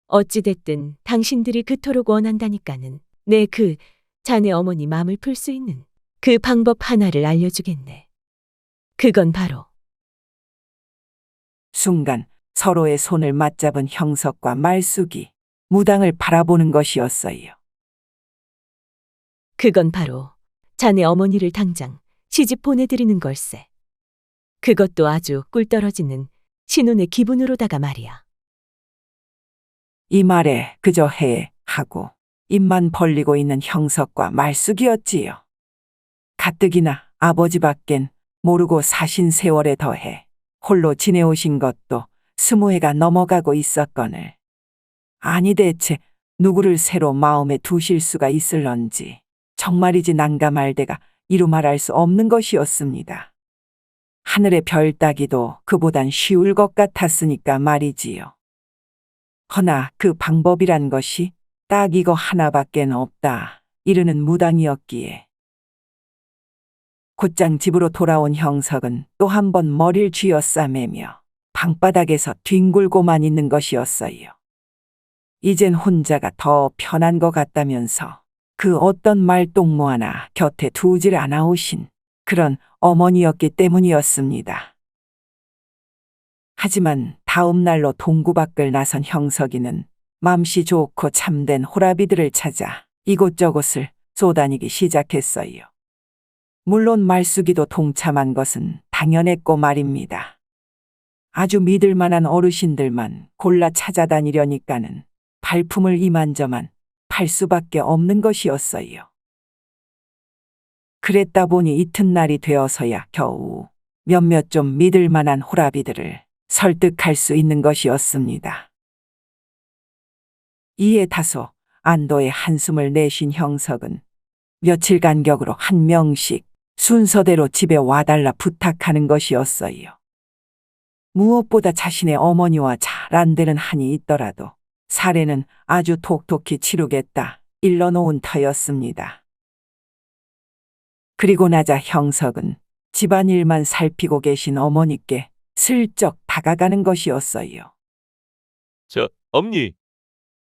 Speaker 9: 어찌됐든 당신들이 그토록 원한다니까는 내 자네 어머니 마음을 풀 수 있는 그 방법 하나를 알려주겠네. 그건 바로
Speaker 2: 순간 서로의 손을 맞잡은 형석과 말숙이 무당을 바라보는 것이었어요.
Speaker 9: 그건 바로 자네 어머니를 당장 시집 보내드리는 걸세. 그것도 아주 꿀 떨어지는 신혼의 기분으로다가 말이야.
Speaker 2: 이 말에 그저 해 하고 입만 벌리고 있는 형석과 말숙이었지요. 가뜩이나 아버지 밖엔 모르고 사신 세월에 더해 홀로 지내오신 것도 20해가 넘어가고 있었거늘. 아니 대체 누구를 새로 마음에 두실 수가 있을런지 정말이지 난감할 데가 이루 말할 수 없는 것이었습니다. 하늘의 별 따기도 그보단 쉬울 것 같았으니까 말이지요. 허나 그 방법이란 것이 딱 이거 하나밖엔 없다. 이르는 무당이었기에. 곧장 집으로 돌아온 형석은 또 한 번 머리를 쥐어싸매며 방바닥에서 뒹굴고만 있는 것이었어요. 이젠 혼자가 더 편한 것 같다면서 그 어떤 말동무 하나 곁에 두질 않아오신 그런 어머니였기 때문이었습니다. 하지만 다음 날로 동구 밖을 나선 형석이는 맘씨 좋고 참된 호라비들을 찾아 이곳저곳을 쏘다니기 시작했어요. 물론 말숙이도 동참한 것은 당연했고 말입니다. 아주 믿을 만한 어르신들만 골라 찾아다니려니까는 발품을 이만저만 팔 수밖에 없는 것이었어요. 그랬다 보니 이튿날이 되어서야 겨우 몇몇 좀 믿을 만한 호라비들을 설득할 수 있는 것이었습니다. 이에 다소 안도의 한숨을 내쉰 형석은 며칠 간격으로 한 명씩 순서대로 집에 와달라 부탁하는 것이었어요. 무엇보다 자신의 어머니와 잘 안 되는 한이 있더라도 사례는 아주 톡톡히 치르겠다 일러놓은 터였습니다. 그리고 나자 형석은 집안일만 살피고 계신 어머니께 슬쩍 다가가는 것이었어요.
Speaker 5: 저 엄니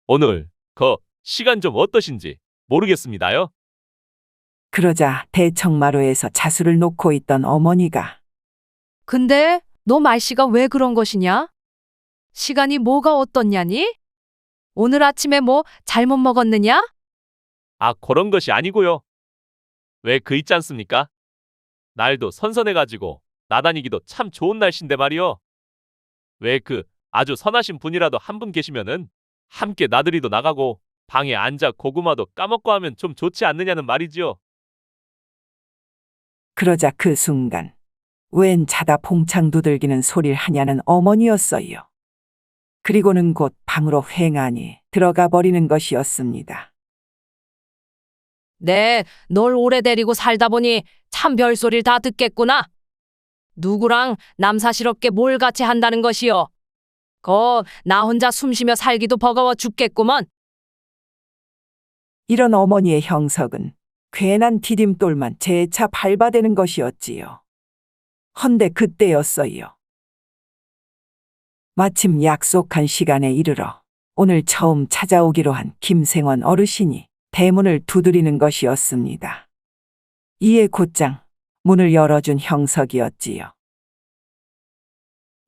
Speaker 5: 오늘 시간 좀 어떠신지 모르겠습니다요.
Speaker 2: 그러자 대청마루에서 자수를 놓고 있던 어머니가
Speaker 3: 근데 너 말씨가 왜 그런 것이냐? 시간이 뭐가 어떻냐니? 오늘 아침에 뭐 잘못 먹었느냐?
Speaker 5: 아, 그런 것이 아니고요. 왜 그 있지 않습니까? 날도 선선해가지고 나다니기도 참 좋은 날씨인데 말이요. 왜 그 아주 선하신 분이라도 한 분 계시면은 함께 나들이도 나가고 방에 앉아 고구마도 까먹고 하면 좀 좋지 않느냐는 말이지요.
Speaker 2: 그러자 그 순간 웬 자다 봉창 두들기는 소리를 하냐는 어머니였어요. 그리고는 곧 방으로 휑하니 들어가 버리는 것이었습니다.
Speaker 3: 네, 널 오래 데리고 살다 보니 참 별소리를 다 듣겠구나. 누구랑 남사시럽게 뭘 같이 한다는 것이요. 나 혼자 숨쉬며 살기도 버거워 죽겠구먼.
Speaker 2: 이런 어머니의 형석은 괜한 디딤돌만 재차 밟아대는 것이었지요. 헌데 그때였어요. 마침 약속한 시간에 이르러 오늘 처음 찾아오기로 한 김생원 어르신이 대문을 두드리는 것이었습니다. 이에 곧장 문을 열어준 형석이었지요.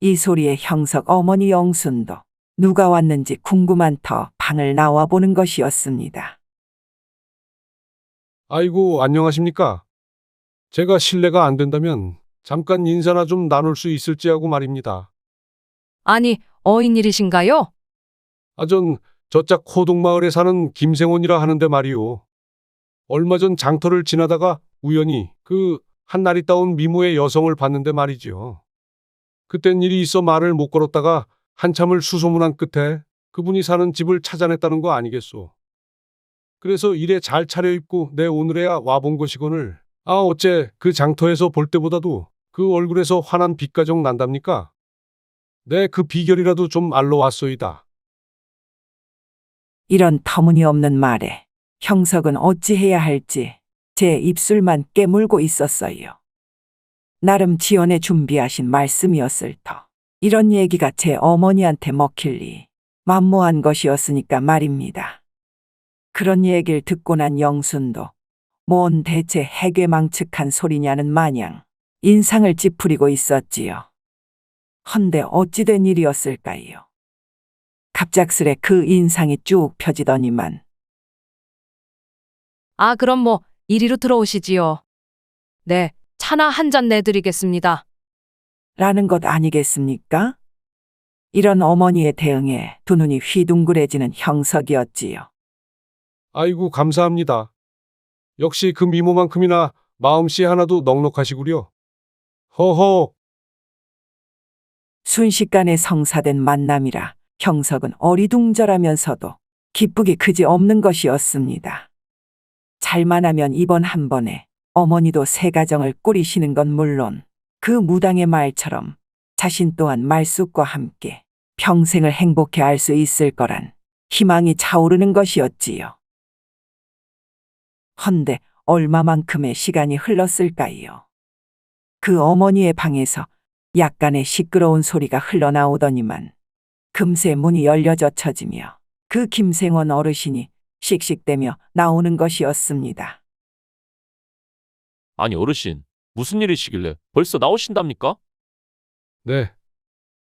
Speaker 2: 이 소리에 형석 어머니 영순도 누가 왔는지 궁금한 터 방을 나와 보는 것이었습니다.
Speaker 10: 아이고, 안녕하십니까? 제가 실례가 안 된다면 잠깐 인사나 좀 나눌 수 있을지 하고 말입니다.
Speaker 3: 아니, 어인일이신가요?
Speaker 10: 전 저짝 호동마을에 사는 김생원이라 하는데 말이오. 얼마 전 장터를 지나다가 우연히 한날이 따온 미모의 여성을 봤는데 말이지요. 그땐 일이 있어 말을 못 걸었다가 한참을 수소문한 끝에 그분이 사는 집을 찾아냈다는 거 아니겠소. 그래서 일에 잘 차려입고 내 오늘에야 와본 것이거늘. 어째 그 장터에서 볼 때보다도 그 얼굴에서 환한 빛가정 난답니까? 내 그 비결이라도 좀 알러 왔소이다.
Speaker 2: 이런 터무니없는 말에 형석은 어찌해야 할지 제 입술만 깨물고 있었어요. 나름 지연에 준비하신 말씀이었을 터. 이런 얘기가 제 어머니한테 먹힐 리 만무한 것이었으니까 말입니다. 그런 얘기를 듣고 난 영순도 뭔 대체 해괴망측한 소리냐는 마냥 인상을 찌푸리고 있었지요. 헌데 어찌된 일이었을까요? 갑작스레 그 인상이 쭉 펴지더니만
Speaker 3: 아, 그럼 뭐 이리로 들어오시지요. 네, 차나 한 잔 내드리겠습니다.
Speaker 2: 라는 것 아니겠습니까? 이런 어머니의 대응에 두 눈이 휘둥그레지는 형석이었지요.
Speaker 10: 아이고, 감사합니다. 역시 그 미모만큼이나 마음씨 하나도 넉넉하시구려. 허허.
Speaker 2: 순식간에 성사된 만남이라 형석은 어리둥절하면서도 기쁘기 그지 없는 것이었습니다. 잘만 하면 이번 한 번에 어머니도 새 가정을 꾸리시는 건 물론 그 무당의 말처럼 자신 또한 말숙과 함께 평생을 행복해 할 수 있을 거란 희망이 차오르는 것이었지요. 헌데 얼마만큼의 시간이 흘렀을까요? 그 어머니의 방에서 약간의 시끄러운 소리가 흘러나오더니만 금세 문이 열려 젖혀지며 그 김생원 어르신이 씩씩대며 나오는 것이었습니다.
Speaker 5: 아니 어르신, 무슨 일이시길래 벌써 나오신답니까?
Speaker 10: 네.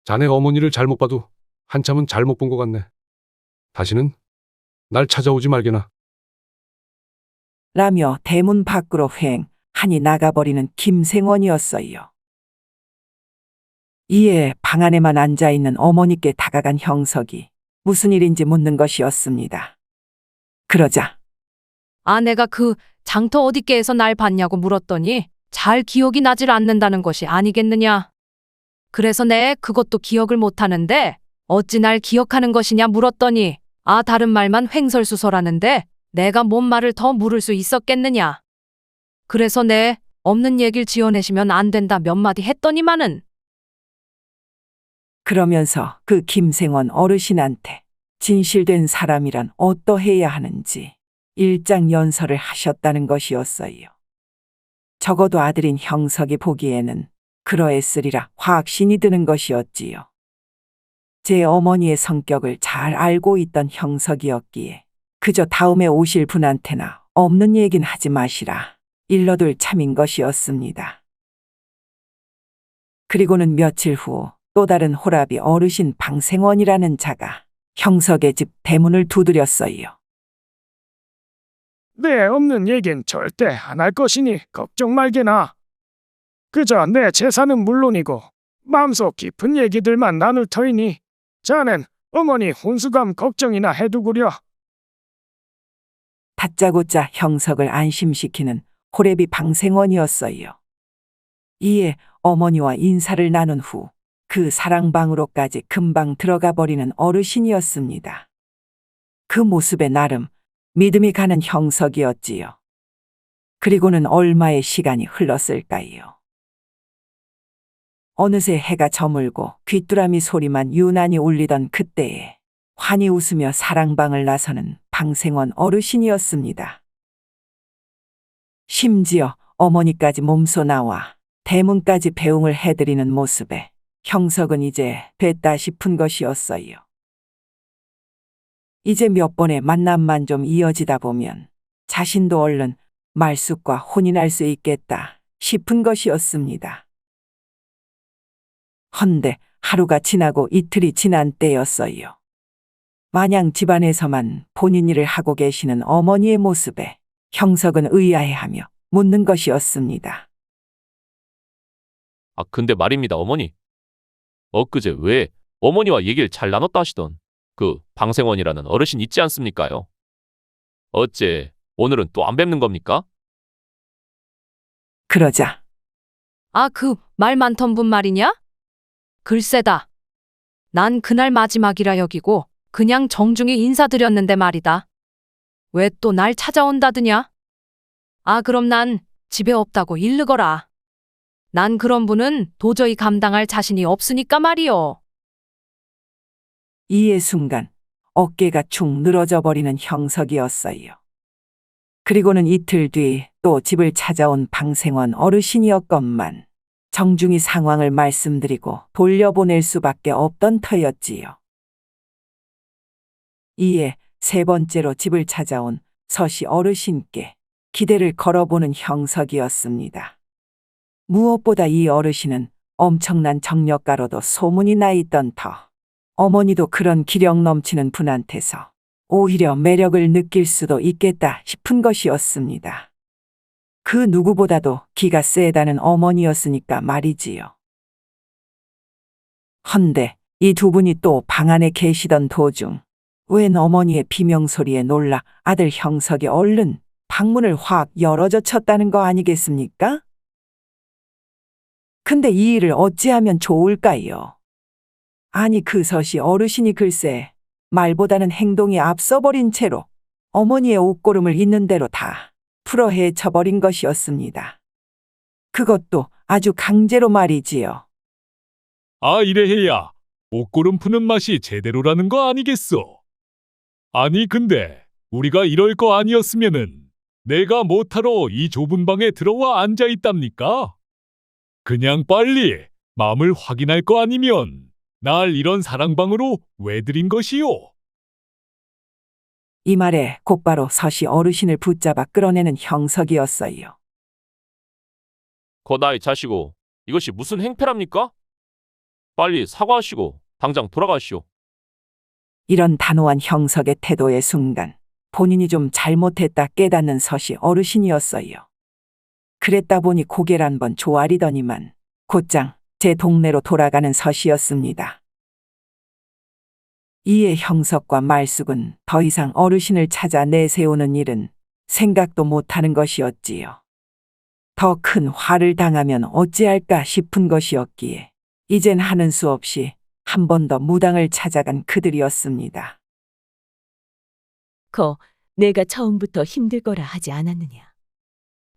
Speaker 10: 자네 어머니를 잘못 봐도 한참은 잘못 본 것 같네. 다시는 날 찾아오지 말게나.
Speaker 2: 라며 대문 밖으로 휑하니 나가버리는 김생원이었어요. 이에 방 안에만 앉아있는 어머니께 다가간 형석이 무슨 일인지 묻는 것이었습니다. 그러자
Speaker 3: 아, 내가 그 장터 어디께에서 날 봤냐고 물었더니 잘 기억이 나질 않는다는 것이 아니겠느냐. 그래서 내 그것도 기억을 못하는데 어찌 날 기억하는 것이냐 물었더니 아, 다른 말만 횡설수설하는데 내가 뭔 말을 더 물을 수 있었겠느냐. 그래서 내 없는 얘기를 지어내시면 안 된다 몇 마디 했더니만은
Speaker 2: 그러면서 그 김생원 어르신한테 진실된 사람이란 어떠해야 하는지 일장연설을 하셨다는 것이었어요. 적어도 아들인 형석이 보기에는 그러했으리라 확신이 드는 것이었지요. 제 어머니의 성격을 잘 알고 있던 형석이었기에 그저 다음에 오실 분한테나 없는 얘긴 하지 마시라 일러둘 참인 것이었습니다. 그리고는 며칠 후 또 다른 호랍이 어르신 방생원이라는 자가 형석의 집 대문을 두드렸어요.
Speaker 11: 내 없는 얘긴 절대 안 할 것이니 걱정 말게나. 그저 내 재산은 물론이고 마음속 깊은 얘기들만 나눌 터이니 자넨 어머니 혼수감 걱정이나 해두구려.
Speaker 2: 다짜고짜 형석을 안심시키는 호래비 방생원이었어요. 이에 어머니와 인사를 나눈 후 그 사랑방으로까지 금방 들어가 버리는 어르신이었습니다. 그 모습에 나름 믿음이 가는 형석이었지요. 그리고는 얼마의 시간이 흘렀을까요? 어느새 해가 저물고 귀뚜라미 소리만 유난히 울리던 그때에 환히 웃으며 사랑방을 나서는 방생원 어르신이었습니다. 심지어 어머니까지 몸소 나와 대문까지 배웅을 해드리는 모습에 형석은 이제 됐다 싶은 것이었어요. 이제 몇 번의 만남만 좀 이어지다 보면 자신도 얼른 말숙과 혼이 날 수 있겠다 싶은 것이었습니다. 헌데 하루가 지나고 이틀이 지난 때였어요. 마냥 집안에서만 본인 일을 하고 계시는 어머니의 모습에 형석은 의아해하며 묻는 것이었습니다.
Speaker 5: 아, 근데 말입니다, 어머니. 엊그제 왜 어머니와 얘기를 잘 나눴다 하시던 그 방생원이라는 어르신 있지 않습니까요? 어째 오늘은 또 안 뵙는 겁니까?
Speaker 2: 그러자
Speaker 3: 아, 그 말 많던 분 말이냐? 글쎄다. 난 그날 마지막이라 여기고 그냥 정중히 인사드렸는데 말이다. 왜 또 날 찾아온다드냐? 아, 그럼 난 집에 없다고 일르거라. 난 그런 분은 도저히 감당할 자신이 없으니까 말이요.
Speaker 2: 이에 순간 어깨가 축 늘어져 버리는 형석이었어요. 그리고는 이틀 뒤 또 집을 찾아온 방생원 어르신이었건만 정중히 상황을 말씀드리고 돌려보낼 수밖에 없던 터였지요. 이에 세 번째로 집을 찾아온 서씨 어르신께 기대를 걸어보는 형석이었습니다. 무엇보다 이 어르신은 엄청난 정력가로도 소문이 나 있던 터 어머니도 그런 기력 넘치는 분한테서 오히려 매력을 느낄 수도 있겠다 싶은 것이었습니다. 그 누구보다도 기가 세다는 어머니였으니까 말이지요. 헌데 이 두 분이 또 방 안에 계시던 도중 웬 어머니의 비명소리에 놀라 아들 형석이 얼른 방문을 확 열어젖혔다는 거 아니겠습니까? 근데 이 일을 어찌하면 좋을까요? 아니 그 서씨 어르신이 글쎄 말보다는 행동이 앞서버린 채로 어머니의 옷고름을 있는 대로 다 풀어 헤쳐버린 것이었습니다. 그것도 아주 강제로 말이지요.
Speaker 12: 아, 이래해야 옷고름 푸는 맛이 제대로라는 거 아니겠소? 아니 근데 우리가 이럴 거 아니었으면은 내가 뭐하러 이 좁은 방에 들어와 앉아 있답니까? 그냥 빨리 마음을 확인할 거 아니면 날 이런 사랑방으로 왜 들인 것이요?
Speaker 2: 이 말에 곧바로 서시 어르신을 붙잡아 끌어내는 형석이었어요.
Speaker 5: 거나이 자시고 이것이 무슨 행패랍니까? 빨리 사과하시고 당장 돌아가시오.
Speaker 2: 이런 단호한 형석의 태도의 순간 본인이 좀 잘못했다 깨닫는 서시 어르신이었어요. 그랬다 보니 고개를 한번 조아리더니만 곧장 제 동네로 돌아가는 서시였습니다. 이에 형석과 말숙은 더 이상 어르신을 찾아 내세우는 일은 생각도 못하는 것이었지요. 더 큰 화를 당하면 어찌할까 싶은 것이었기에 이젠 하는 수 없이 한 번 더 무당을 찾아간 그들이었습니다.
Speaker 9: 내가 처음부터 힘들 거라 하지 않았느냐.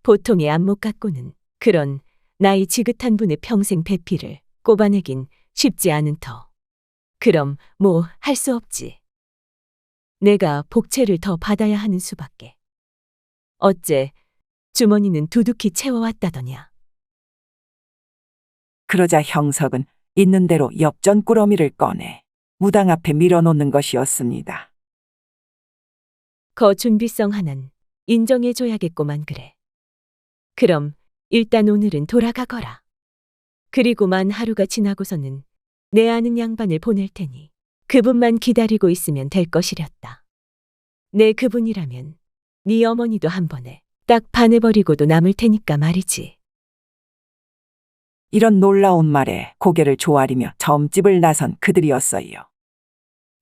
Speaker 9: 보통의 안목 갖고는 그런 나이 지긋한 분의 평생 배필을 꼽아내긴 쉽지 않은 터. 그럼 뭐 할 수 없지. 내가 복채를 더 받아야 하는 수밖에. 어째 주머니는 두둑히 채워왔다더냐.
Speaker 2: 그러자 형석은 있는 대로 엽전 꾸러미를 꺼내 무당 앞에 밀어놓는 것이었습니다.
Speaker 9: 거 준비성 하나는 인정해줘야겠구만 그래. 그럼 일단 오늘은 돌아가거라. 그리고만 하루가 지나고서는 내 아는 양반을 보낼 테니 그분만 기다리고 있으면 될 것이렸다. 내 그분이라면 네 어머니도 한 번에 딱 반해버리고도 남을 테니까 말이지.
Speaker 2: 이런 놀라운 말에 고개를 조아리며 점집을 나선 그들이었어요.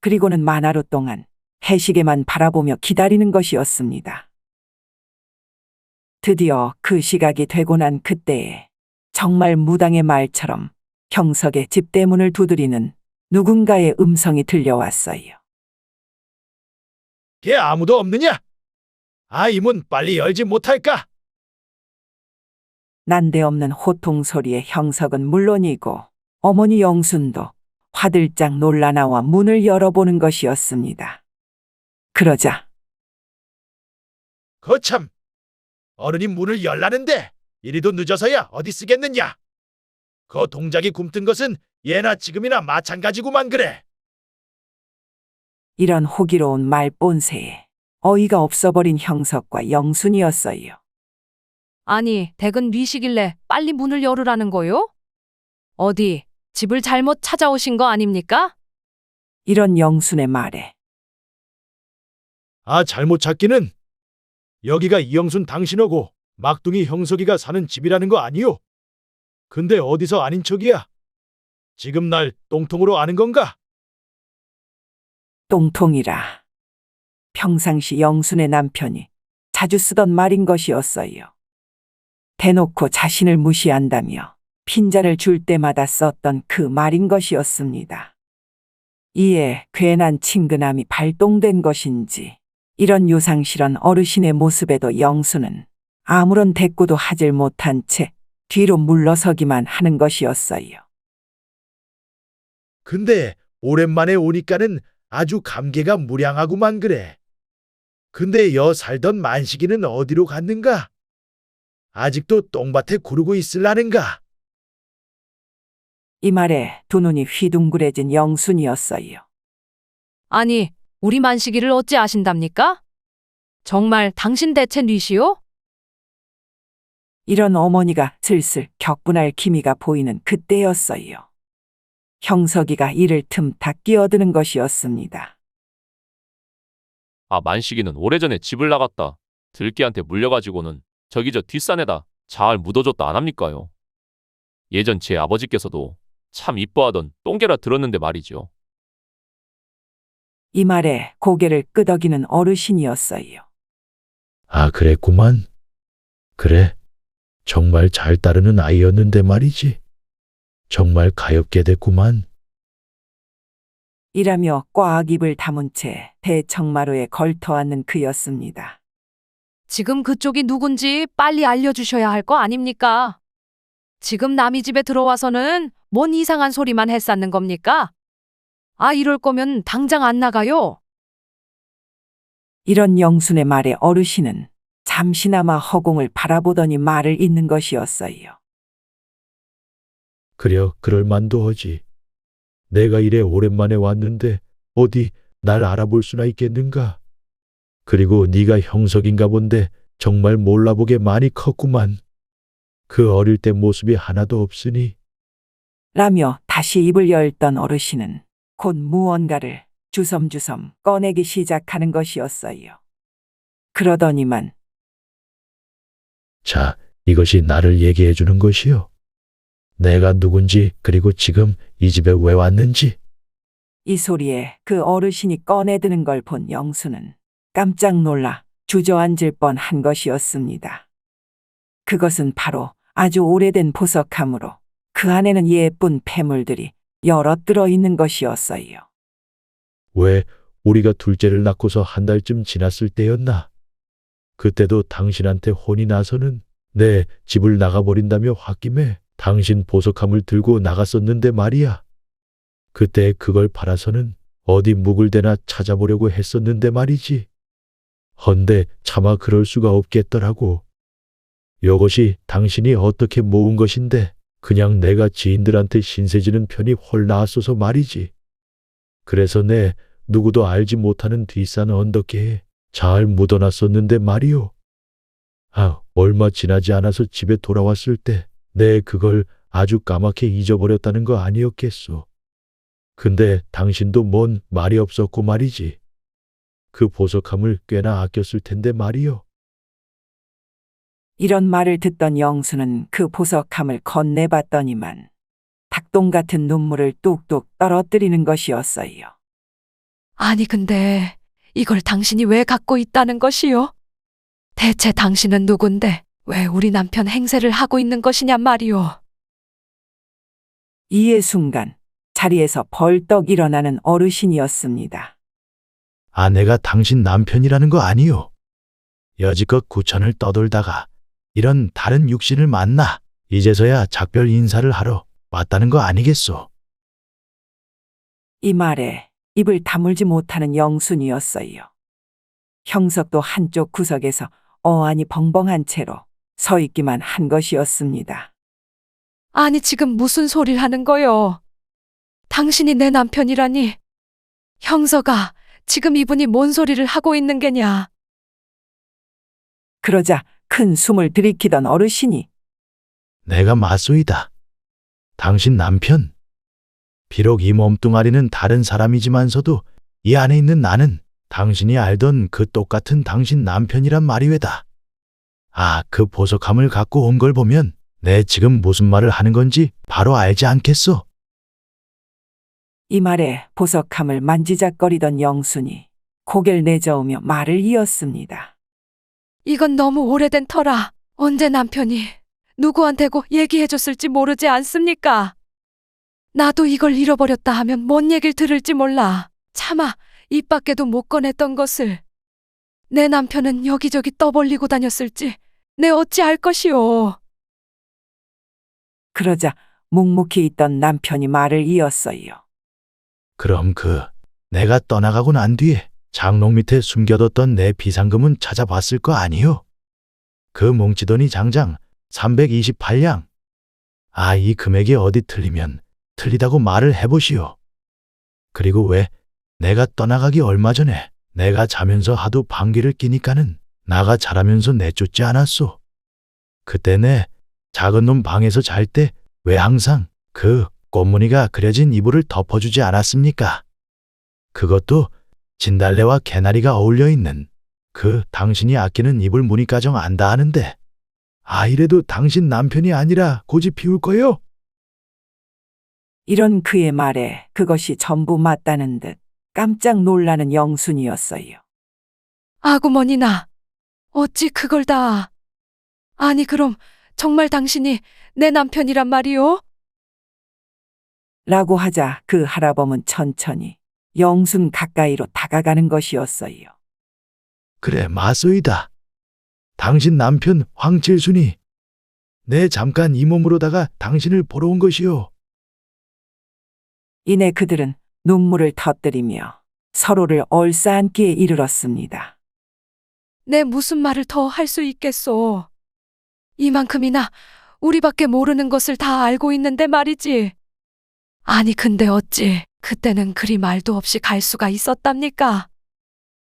Speaker 2: 그리고는 만하루 동안 해시계만 바라보며 기다리는 것이었습니다. 드디어 그 시각이 되고 난 그때에 정말 무당의 말처럼 형석의 집 대문을 두드리는 누군가의 음성이 들려왔어요.
Speaker 8: 걔 아무도 없느냐? 이 문 빨리 열지 못할까?
Speaker 2: 난데없는 호통 소리에 형석은 물론이고 어머니 영순도 화들짝 놀라 나와 문을 열어보는 것이었습니다. 그러자
Speaker 8: 거참, 어른이 문을 열라는데 이리도 늦어서야 어디 쓰겠느냐? 그 동작이 굼뜬 것은 예나 지금이나 마찬가지구만 그래.
Speaker 2: 이런 호기로운 말본세에 어이가 없어버린 형석과 영순이었어요.
Speaker 3: 아니, 댁은 뉘시길래 빨리 문을 열으라는 거요? 어디 집을 잘못 찾아오신 거 아닙니까?
Speaker 2: 이런 영순의 말에
Speaker 8: 잘못 찾기는 여기가 이영순 당신하고 막둥이 형석이가 사는 집이라는 거 아니요? 근데 어디서 아닌 척이야? 지금 날 똥통으로 아는 건가?
Speaker 2: 똥통이라. 평상시 영순의 남편이 자주 쓰던 말인 것이었어요. 대놓고 자신을 무시한다며 핀잔을 줄 때마다 썼던 그 말인 것이었습니다. 이에 괜한 친근함이 발동된 것인지 이런 요상스런 어르신의 모습에도 영순은 아무런 대꾸도 하질 못한 채 뒤로 물러서기만 하는 것이었어요.
Speaker 8: 근데 오랜만에 오니까는 아주 감개가 무량하구만 그래. 근데 여 살던 만식이는 어디로 갔는가? 아직도 똥밭에 구르고 있을라는가?
Speaker 2: 이 말에 두 눈이 휘둥그레진 영순이었어요.
Speaker 3: 아니, 우리 만식이를 어찌 아신답니까? 정말 당신 대체 뉘시오?
Speaker 2: 이런 어머니가 슬슬 격분할 기미가 보이는 그때였어요. 형석이가 이를 틈타 끼어드는 것이었습니다.
Speaker 5: 만식이는 오래전에 집을 나갔다 들깨한테 물려가지고는 저기 저 뒷산에다 잘 묻어줬다 안 합니까요? 예전 제 아버지께서도 참 이뻐하던 똥개라 들었는데 말이죠.
Speaker 2: 이 말에 고개를 끄덕이는 어르신이었어요.
Speaker 8: 그랬구만. 그래. 정말 잘 따르는 아이였는데 말이지. 정말 가엾게 됐구만.
Speaker 2: 이라며 꽉 입을 다문 채 대청마루에 걸터앉는 그였습니다.
Speaker 3: 지금 그쪽이 누군지 빨리 알려주셔야 할 거 아닙니까? 지금 남이 집에 들어와서는 뭔 이상한 소리만 했었는 겁니까? 이럴 거면 당장 안 나가요.
Speaker 2: 이런 영순의 말에 어르신은 잠시나마 허공을 바라보더니 말을 잇는 것이었어요.
Speaker 8: 그려 그럴 만도 하지. 내가 이래 오랜만에 왔는데 어디 날 알아볼 수나 있겠는가? 그리고 네가 형석인가 본데 정말 몰라보게 많이 컸구만. 그 어릴 때 모습이 하나도 없으니.
Speaker 2: 라며 다시 입을 열던 어르신은 곧 무언가를 주섬주섬 꺼내기 시작하는 것이었어요. 그러더니만
Speaker 8: 자, 이것이 나를 얘기해 주는 것이요. 내가 누군지 그리고 지금 이 집에 왜 왔는지.
Speaker 2: 이 소리에 그 어르신이 꺼내드는 걸 본 영수는 깜짝 놀라 주저앉을 뻔한 것이었습니다. 그것은 바로 아주 오래된 보석함으로 그 안에는 예쁜 폐물들이 여러 들어있는 것이었어요.
Speaker 8: 왜 우리가 둘째를 낳고서 한 달쯤 지났을 때였나? 그때도 당신한테 혼이 나서는 내 집을 나가버린다며 홧김에 당신 보석함을 들고 나갔었는데 말이야. 그때 그걸 팔아서는 어디 묵을 데나 찾아보려고 했었는데 말이지. 헌데 차마 그럴 수가 없겠더라고. 이것이 당신이 어떻게 모은 것인데 그냥 내가 지인들한테 신세지는 편이 홀 나왔어서 말이지. 그래서 내 누구도 알지 못하는 뒷산 언덕계에 잘 묻어놨었는데 말이오. 아, 얼마 지나지 않아서 집에 돌아왔을 때 내 그걸 아주 까맣게 잊어버렸다는 거 아니었겠소. 근데 당신도 뭔 말이 없었고 말이지. 그 보석함을 꽤나 아꼈을 텐데 말이오.
Speaker 2: 이런 말을 듣던 영수는 그 보석함을 건네봤더니만 닭똥 같은 눈물을 뚝뚝 떨어뜨리는 것이었어요.
Speaker 3: 아니 근데 이걸 당신이 왜 갖고 있다는 것이요? 대체 당신은 누군데 왜 우리 남편 행세를 하고 있는 것이냐 말이오.
Speaker 2: 이에 순간 자리에서 벌떡 일어나는 어르신이었습니다.
Speaker 8: 아내가 당신 남편이라는 거 아니오. 여지껏 구천을 떠돌다가 이런 다른 육신을 만나 이제서야 작별 인사를 하러 왔다는 거 아니겠소.
Speaker 2: 이 말에 입을 다물지 못하는 영순이었어요. 형석도 한쪽 구석에서 어안이 벙벙한 채로 서 있기만 한 것이었습니다.
Speaker 3: 아니 지금 무슨 소리를 하는 거요? 당신이 내 남편이라니. 형서가 지금 이분이 뭔 소리를 하고 있는 게냐?
Speaker 2: 그러자 큰 숨을 들이키던 어르신이
Speaker 8: 내가 맞소이다. 당신 남편. 비록 이 몸뚱아리는 다른 사람이지만서도 이 안에 있는 나는 당신이 알던 그 똑같은 당신 남편이란 말이외다. 아, 그 보석함을 갖고 온 걸 보면 내 지금 무슨 말을 하는 건지 바로 알지 않겠소?
Speaker 2: 이 말에 보석함을 만지작거리던 영순이 고개를 내저으며 말을 이었습니다.
Speaker 3: 이건 너무 오래된 터라 언제 남편이 누구한테고 얘기해줬을지 모르지 않습니까? 나도 이걸 잃어버렸다 하면 뭔 얘기를 들을지 몰라. 차마 입 밖에도 못 꺼냈던 것을. 내 남편은 여기저기 떠벌리고 다녔을지 내 어찌 알 것이오.
Speaker 2: 그러자 묵묵히 있던 남편이 말을 이었어요.
Speaker 8: 그럼 내가 떠나가고 난 뒤에 장롱 밑에 숨겨뒀던 내 비상금은 찾아봤을 거 아니요? 그 뭉치돈이 장장 328량. 아, 이 금액이 어디 틀리면 틀리다고 말을 해보시오. 그리고 왜 내가 떠나가기 얼마 전에 내가 자면서 하도 방귀를 끼니까는 나가 자라면서 내쫓지 않았소. 그때 내 작은 놈 방에서 잘 때 왜 항상 그 꽃무늬가 그려진 이불을 덮어주지 않았습니까? 그것도 진달래와 개나리가 어울려 있는 그 당신이 아끼는 이불 무늬가정 안다 하는데 아, 이래도 당신 남편이 아니라 고집 피울 거요?
Speaker 2: 이런 그의 말에 그것이 전부 맞다는 듯 깜짝 놀라는 영순이었어요.
Speaker 3: 아구머니나 어찌 그걸 다. 아니 그럼 정말 당신이 내 남편이란 말이오?
Speaker 2: 라고 하자 그 할아범은 천천히 영순 가까이로 다가가는 것이었어요.
Speaker 8: 그래, 맞소이다. 당신 남편 황칠순이 내 잠깐 이 몸으로다가 당신을 보러 온 것이요.
Speaker 2: 이내 그들은 눈물을 터뜨리며 서로를 얼싸안기에 이르렀습니다.
Speaker 3: 내 무슨 말을 더 할 수 있겠소. 이만큼이나 우리밖에 모르는 것을 다 알고 있는데 말이지. 아니 근데 어찌 그때는 그리 말도 없이 갈 수가 있었답니까?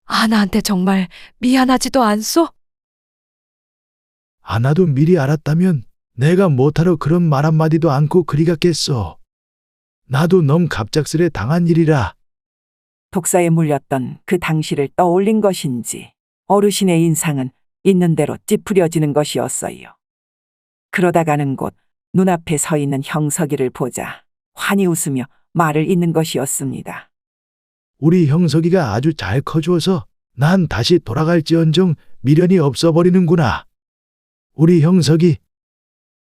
Speaker 3: 아나한테 정말 미안하지도 않소?
Speaker 8: 아나도 미리 알았다면 내가 못하러 그런 말 한마디도 않고 그리 갔겠어. 나도 너무 갑작스레 당한 일이라.
Speaker 2: 독사에 물렸던 그 당시를 떠올린 것인지 어르신의 인상은 있는 대로 찌푸려지는 것이었어요. 그러다가는 곧 눈앞에 서 있는 형석이를 보자 환히 웃으며 말을 잇는 것이었습니다.
Speaker 8: 우리 형석이가 아주 잘 커주어서 난 다시 돌아갈지언정 미련이 없어버리는구나. 우리 형석이.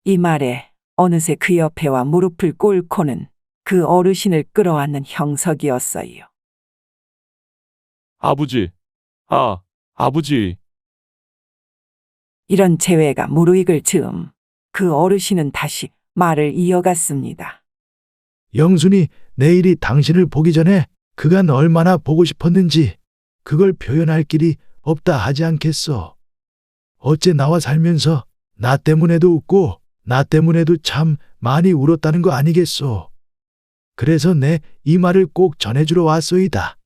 Speaker 2: 이 말에 어느새 그 옆에와 무릎을 꿇고는 그 어르신을 끌어안는 형석이었어요.
Speaker 5: 아버지, 아버지.
Speaker 2: 이런 재회가 무르익을 즈음 그 어르신은 다시 말을 이어갔습니다.
Speaker 8: 영순이 내일이 당신을 보기 전에 그간 얼마나 보고 싶었는지 그걸 표현할 길이 없다 하지 않겠어. 어째 나와 살면서 나 때문에도 웃고 나 때문에도 참 많이 울었다는 거 아니겠소. 그래서 내 이 말을 꼭 전해주러 왔소이다.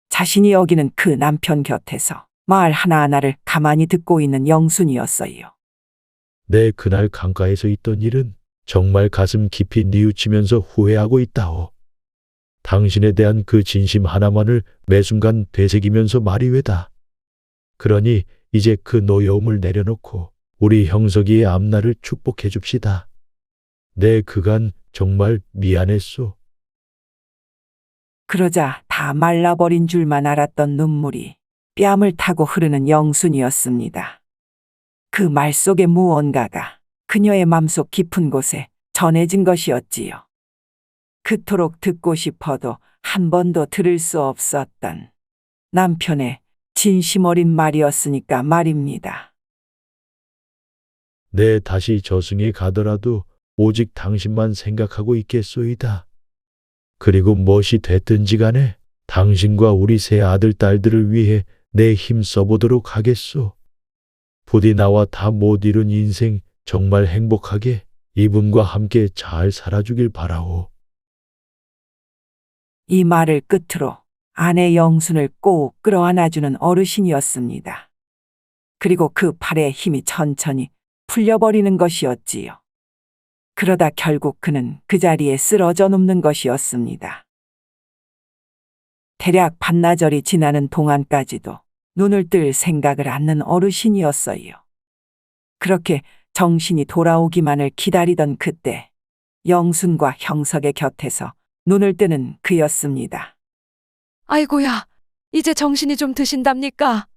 Speaker 2: 자신이 여기는 그 남편 곁에서 말 하나하나를 가만히 듣고 있는 영순이었어요.
Speaker 8: 내 그날 강가에서 있던 일은 정말 가슴 깊이 뉘우치면서 후회하고 있다오. 당신에 대한 그 진심 하나만을 매순간 되새기면서 말이 외다. 그러니 이제 그 노여움을 내려놓고 우리 형석이의 앞날을 축복해 줍시다. 내 그간 정말 미안했소.
Speaker 2: 그러자 다 말라버린 줄만 알았던 눈물이 뺨을 타고 흐르는 영순이었습니다. 그 말 속의 무언가가 그녀의 맘속 깊은 곳에 전해진 것이었지요. 그토록 듣고 싶어도 한 번도 들을 수 없었던 남편의 진심 어린 말이었으니까 말입니다.
Speaker 8: 내 다시 저승에 가더라도 오직 당신만 생각하고 있겠소이다. 그리고 무엇이 됐든지 간에 당신과 우리 세 아들, 딸들을 위해 내 힘 써보도록 하겠소. 부디 나와 다 못 이룬 인생 정말 행복하게 이분과 함께 잘 살아주길 바라오.
Speaker 2: 이 말을 끝으로 아내 영순을 꼭 끌어안아주는 어르신이었습니다. 그리고 그 팔의 힘이 천천히 풀려버리는 것이었지요. 그러다 결국 그는 그 자리에 쓰러져 눕는 것이었습니다. 대략 반나절이 지나는 동안까지도 눈을 뜰 생각을 않는 어르신이었어요. 그렇게 정신이 돌아오기만을 기다리던 그때 영순과 형석의 곁에서 눈을 뜨는 그였습니다.
Speaker 3: 아이고야, 이제 정신이 좀 드신답니까?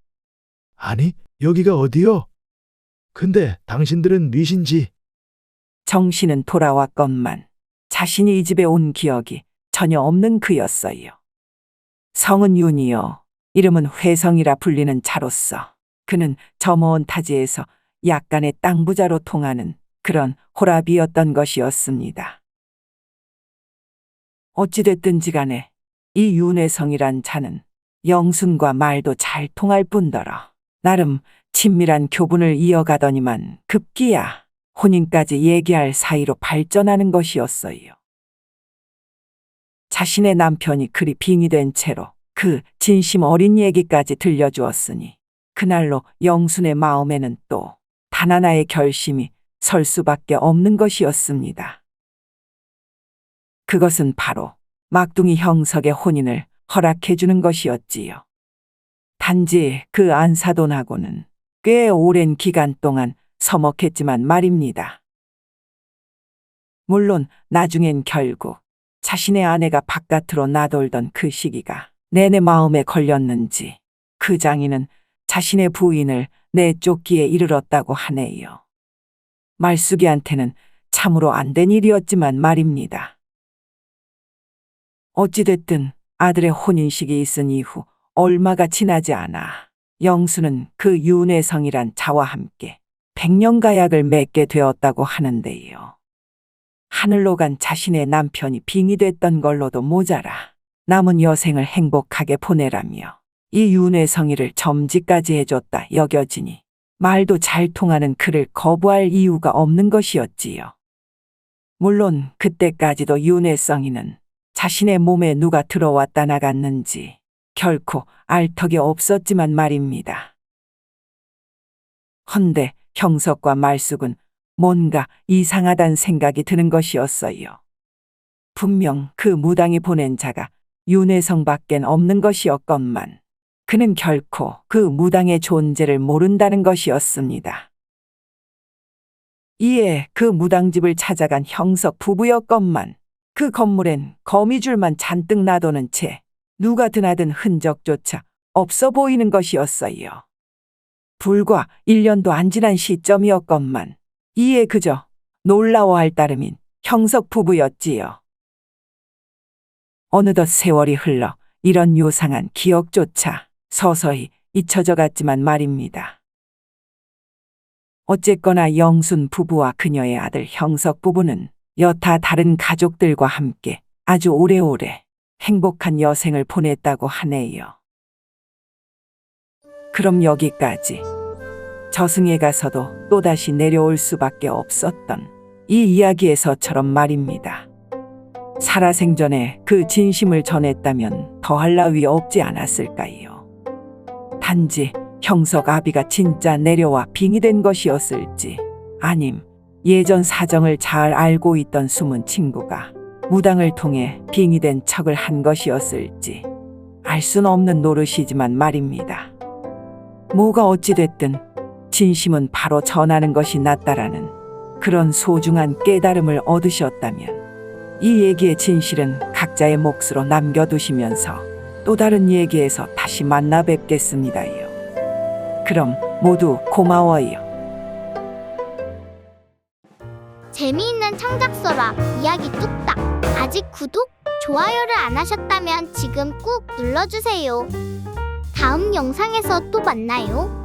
Speaker 8: 아니, 여기가 어디요? 근데 당신들은 뉘신지?
Speaker 2: 정신은 돌아왔건만 자신이 이 집에 온 기억이 전혀 없는 그였어요. 성은 윤이요. 이름은 회성이라 불리는 자로서 그는 저 먼 타지에서 약간의 땅 부자로 통하는 그런 호랍이었던 것이었습니다. 어찌됐든지 간에 이 윤회성이란 자는 영순과 말도 잘 통할 뿐더러 나름 친밀한 교분을 이어가더니만 급기야 혼인까지 얘기할 사이로 발전하는 것이었어요. 자신의 남편이 그리 빙의된 채로 그 진심 어린 얘기까지 들려주었으니 그날로 영순의 마음에는 또 단 하나의 결심이 설 수밖에 없는 것이었습니다. 그것은 바로 막둥이 형석의 혼인을 허락해 주는 것이었지요. 단지 그 안사돈하고는 꽤 오랜 기간 동안 서먹했지만 말입니다. 물론 나중엔 결국 자신의 아내가 바깥으로 나돌던 그 시기가 내내 마음에 걸렸는지 그 장인은 자신의 부인을 내쫓기에 이르렀다고 하네요. 말숙이한테는 참으로 안 된 일이었지만 말입니다. 어찌됐든 아들의 혼인식이 있은 이후 얼마가 지나지 않아 영수는 그 윤회성이란 자와 함께 백년가약을 맺게 되었다고 하는데요. 하늘로 간 자신의 남편이 빙의됐던 걸로도 모자라 남은 여생을 행복하게 보내라며 이 윤회성이를 점지까지 해줬다 여겨지니 말도 잘 통하는 그를 거부할 이유가 없는 것이었지요. 물론 그때까지도 윤회성이는 자신의 몸에 누가 들어왔다 나갔는지 결코 알 턱이 없었지만 말입니다. 헌데 형석과 말숙은 뭔가 이상하단 생각이 드는 것이었어요. 분명 그 무당이 보낸 자가 윤회성밖엔 없는 것이었건만 그는 결코 그 무당의 존재를 모른다는 것이었습니다. 이에 그 무당집을 찾아간 형석 부부였건만 그 건물엔 거미줄만 잔뜩 놔두는 채 누가 드나든 흔적조차 없어 보이는 것이었어요. 불과 1년도 안 지난 시점이었건만 이에 그저 놀라워할 따름인 형석 부부였지요. 어느덧 세월이 흘러 이런 요상한 기억조차 서서히 잊혀져 갔지만 말입니다. 어쨌거나 영순 부부와 그녀의 아들 형석 부부는 여타 다른 가족들과 함께 아주 오래오래 행복한 여생을 보냈다고 하네요. 그럼 여기까지. 저승에 가서도 또다시 내려올 수밖에 없었던 이 이야기에서처럼 말입니다. 살아생전에 그 진심을 전했다면 더할 나위 없지 않았을까요? 단지 형석 아비가 진짜 내려와 빙의된 것이었을지, 아님 예전 사정을 잘 알고 있던 숨은 친구가 무당을 통해 빙의된 척을 한 것이었을지 알 순 없는 노릇이지만 말입니다. 뭐가 어찌됐든 진심은 바로 전하는 것이 낫다라는 그런 소중한 깨달음을 얻으셨다면 이 얘기의 진실은 각자의 몫으로 남겨두시면서 또 다른 얘기에서 다시 만나 뵙겠습니다요. 그럼 모두 고마워요.
Speaker 1: 재미있는 창작서랍 이야기 뚝딱. 아직 구독, 좋아요를 안 하셨다면 지금 꾹 눌러주세요. 다음 영상에서 또 만나요.